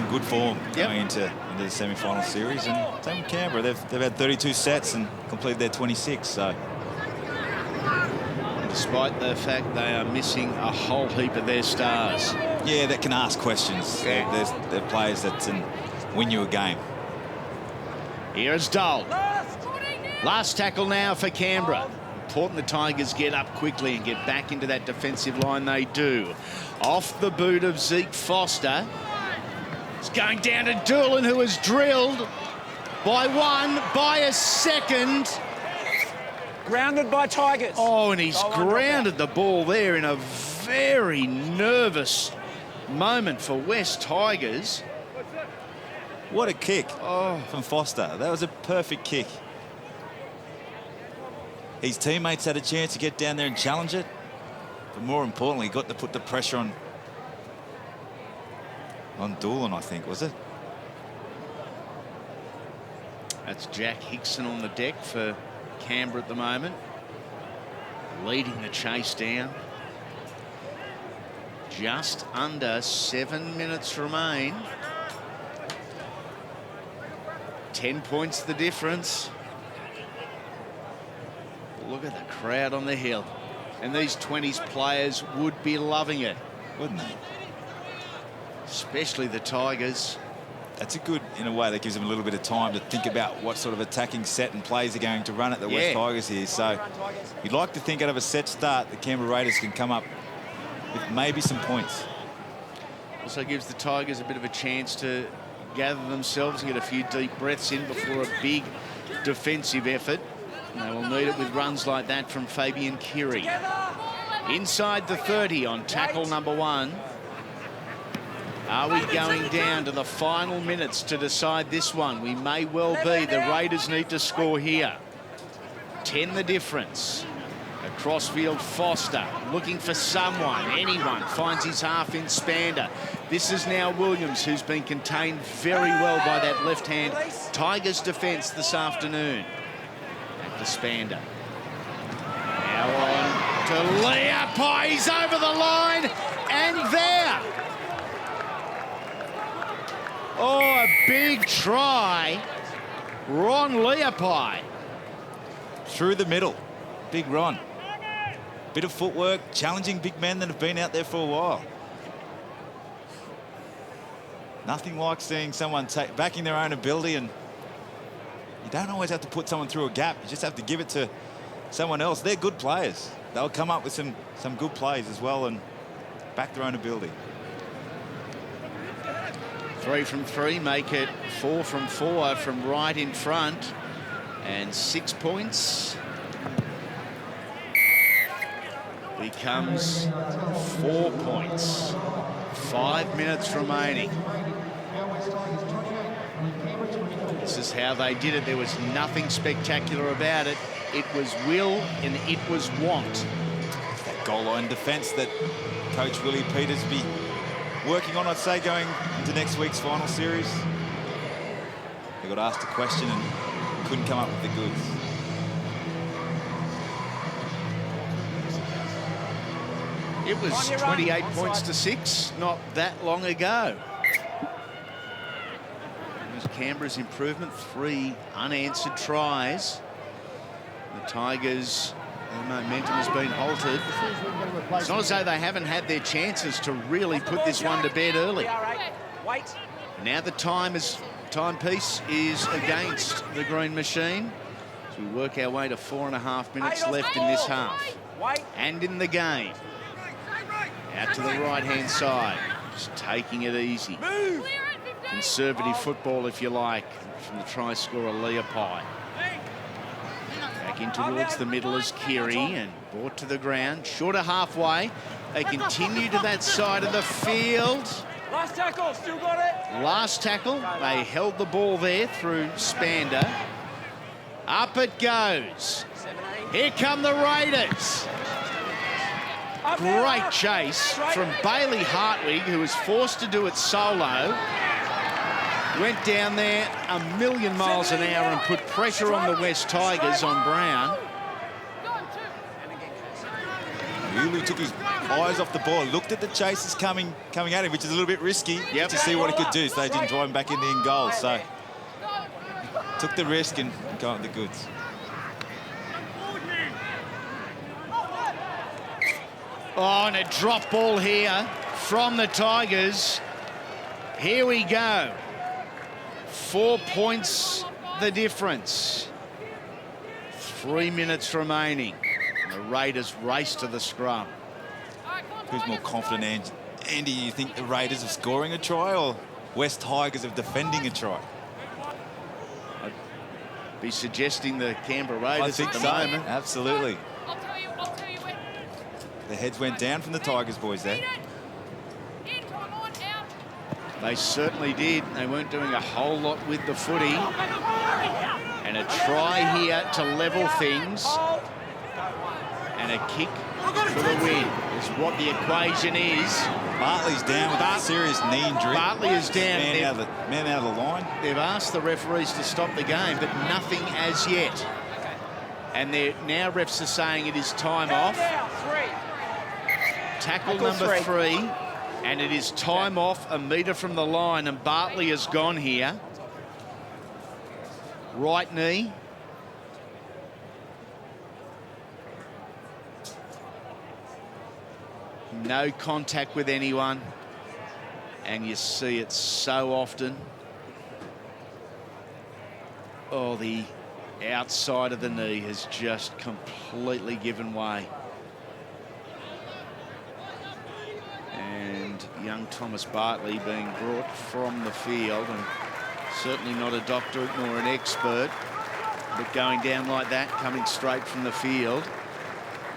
good form going into the semi-final series. And same with Canberra, they've had 32 sets and completed their 26. So despite the fact they are missing a whole heap of their stars. Yeah, that can ask questions. Yeah. They're players that can win you a game. Here is Dole. Last tackle now for Canberra. Important the Tigers get up quickly and get back into that defensive line. They do. Off the boot of Zeke Foster. It's going down to Doolan, who is drilled by one, by a second. Grounded by Tigers. Oh, and he's grounded the ball there in a very nervous moment for West Tigers. What a kick from Foster. That was a perfect kick. His teammates had a chance to get down there and challenge it. But more importantly, got to put the pressure on Doolan, I think, was it? That's Jack Hickson on the deck for Canberra at the moment. Leading the chase down. Just under 7 minutes remain. 10 points the difference. Look at the crowd on the hill. And these 20s players would be loving it, Wouldn't they? especially the Tigers. That's a good, in a way, that gives them a little bit of time to think about what sort of attacking set and plays they're going to run at the West Tigers here. So you'd like to think out of a set start, the Canberra Raiders can come up with maybe some points. Also gives the Tigers a bit of a chance to gather themselves and get a few deep breaths in before a big defensive effort. And they will need it with runs like that from Fabian Keary. Inside the 30 on tackle number 1. Are we going down to the final minutes to decide this one? We may well be. The Raiders need to score here. 10 the difference. Across field, Foster looking for someone, anyone, finds his half in Spander. This is now Williams, who's been contained very well by that left-hand Tigers defence this afternoon. Back to Spander. Now on to Leapai. He's over the line and there. Oh, a big try. Ron Leapai. Through the middle. Big Ron. Bit of footwork, challenging big men that have been out there for a while. Nothing like seeing someone backing their own ability, and you don't always have to put someone through a gap. You just have to give it to someone else. They're good players. They'll come up with some good plays as well and back their own ability. 3 from 3, make it 4 from 4 from right in front. And 6 points becomes 4 points. 5 minutes remaining. This is how they did it. There was nothing spectacular about it. It was will and it was want. That goal line defence that Coach Willie Peters be working on, I'd say, going into next week's final series. They got asked a question and couldn't come up with the goods. It was 28 points to 6 not that long ago. There's Canberra's improvement, 3 unanswered tries. The Tigers, their momentum has been halted. It's not as though they haven't had their chances to really put this one to bed early. Now the timepiece is against the green machine. So we work our way to 4.5 minutes left in this half. And in the game. Out to the right-hand side. Just taking it easy. Conservative football, if you like, from the try scorer, Leapai. Back in towards the middle is Kiri and brought to the ground. Short of halfway. They continue to that side of the field. Last tackle, still got it. Last tackle. They held the ball there through Spander. Up it goes. Here come the Raiders. Great chase from Bailey Hartwig, who was forced to do it solo. Went down there a million miles an hour and put pressure on the West Tigers on Brown. Really took his eyes off the ball, looked at the chasers coming at him, which is a little bit risky to see what he could do, so they didn't drive him back in the end goal. So took the risk and got the goods. Oh, and a drop ball here from the Tigers. Here we go. 4 points the difference. 3 minutes remaining. The Raiders race to the scrum. Who's more confident, Andy? You think the Raiders of scoring a try or West Tigers of defending a try? I'd be suggesting the Canberra Raiders at the moment. Absolutely. The heads went down from the Tigers boys there. They certainly did. They weren't doing a whole lot with the footy. And a try here to level things. And a kick for the win is what the equation is. Bartley's down with a serious knee injury. Bartley is down. Man out of the line. They've asked the referees to stop the game, but nothing as yet. And now refs are saying it is time off. Tackle number 3. And it is time off, a metre from the line, and Bartley has gone here. Right knee. No contact with anyone. And you see it so often. Oh, the outside of the knee has just completely given way. And young Thomas Bartley being brought from the field, and certainly not a doctor nor an expert, but going down like that, coming straight from the field,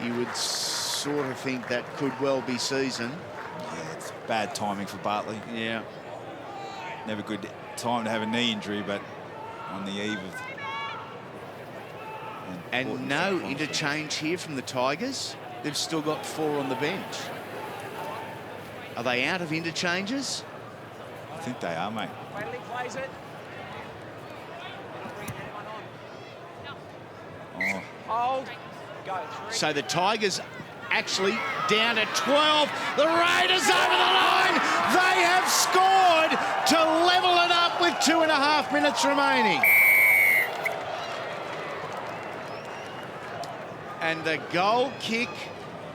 you would sort of think that could well be season. Yeah, it's bad timing for Bartley. Yeah. Never good time to have a knee injury, but on the eve of... And no interchange here from the Tigers. They've still got 4 on the bench. Are they out of interchanges? I think they are, mate. Oh. So the Tigers actually down to 12. The Raiders over the line. They have scored to level it up with 2.5 minutes remaining. And the goal kick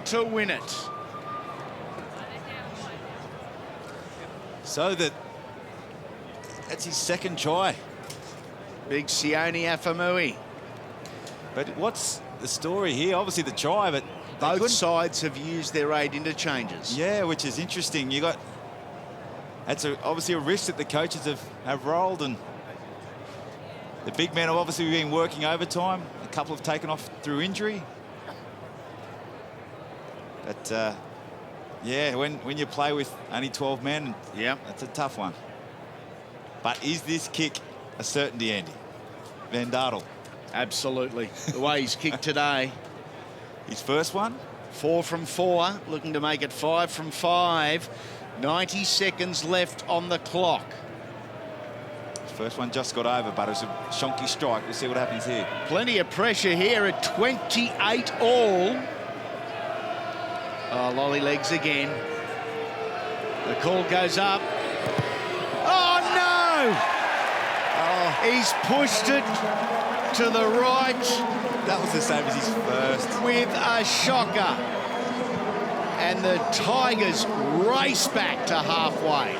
to win it. So that's his second try. Big Sione Afamui. But what's the story here? Obviously the try, but both sides have used their 8 interchanges. Yeah, which is interesting. That's obviously a risk that the coaches have rolled, and the big men have obviously been working overtime. A couple have taken off through injury. But yeah, when you play with only 12 men, yeah, that's a tough one. But is this kick a certainty, Andy? Van Dartel. Absolutely. The way he's kicked today. His first one? 4 from 4, looking to make it 5 from 5. 90 seconds left on the clock. First one just got over, but it was a shonky strike. We'll see what happens here. Plenty of pressure here at 28 all. Oh, lolly legs again. The call goes up. Oh, no! Oh, he's pushed it to the right. That was the same as his first. With a shocker. And the Tigers race back to halfway.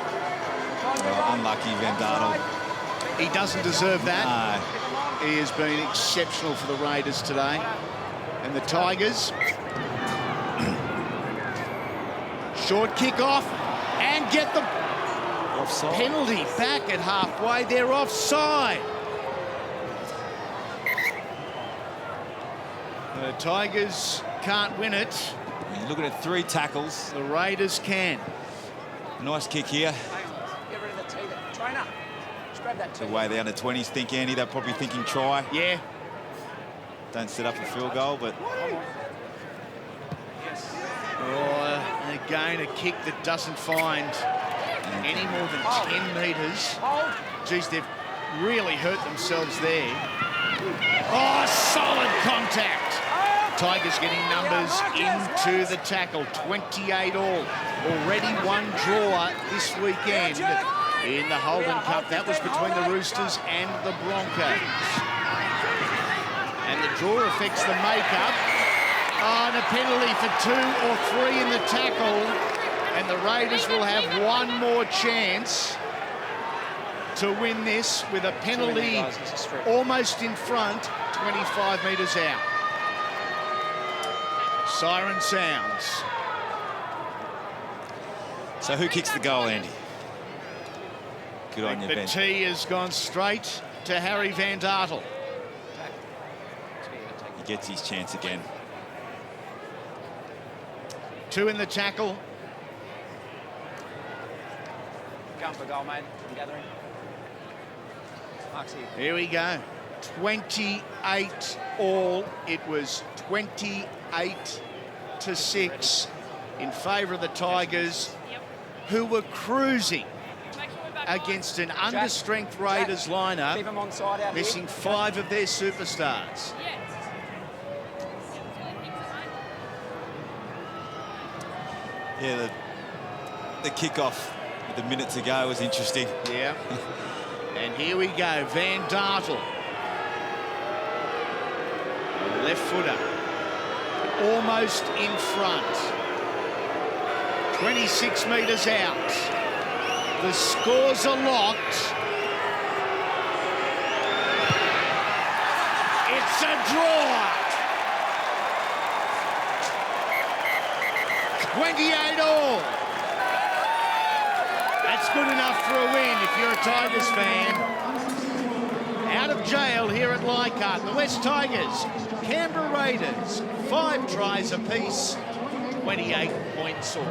Oh, unlucky Van Dartel. He doesn't deserve that. No. He has been exceptional for the Raiders today. And the Tigers. Short kick off and get the Offside. penalty back at halfway. They're offside. The Tigers can't win it. And look at it, 3 tackles. The Raiders can. Nice kick here. Get rid of the tee there. Trainer, just grab that tee. The way the under-20s think, Andy, they're probably thinking try. Yeah. Don't set up a field goal, but... Oh, and again, a kick that doesn't find any more than 10 metres. Geez, they've really hurt themselves there. Oh, solid contact. Tigers getting numbers into the tackle. 28 all. Already one draw this weekend in the Holden Cup. That was between the Roosters and the Broncos. And the draw affects the makeup. Oh, and a penalty for 2 or 3 in the tackle. And the Raiders will have one more chance to win this with a penalty almost in front, 25 metres out. Siren sounds. So who kicks the goal, Andy? Good on you, The Ben. tee has gone straight to Harry Van Dartel. He gets his chance again. 2 in the tackle. Going for goal, mate. I'm gathering. Mark's here. Here we go. 28 all. It was 28 to 6 in favour of the Tigers, who were cruising against an understrength Raiders lineup, Keep him on side out missing here. 5 of their superstars. Yeah, the kickoff with the minute to go was interesting. Yeah. And here we go, Van Dartel. Left footer. Almost in front. 26 metres out. The scores are locked. It's a draw. 28 all. That's good enough for a win if you're a Tigers fan. Out of jail here at Leichhardt, the West Tigers, Canberra Raiders, 5 tries apiece, 28 points all.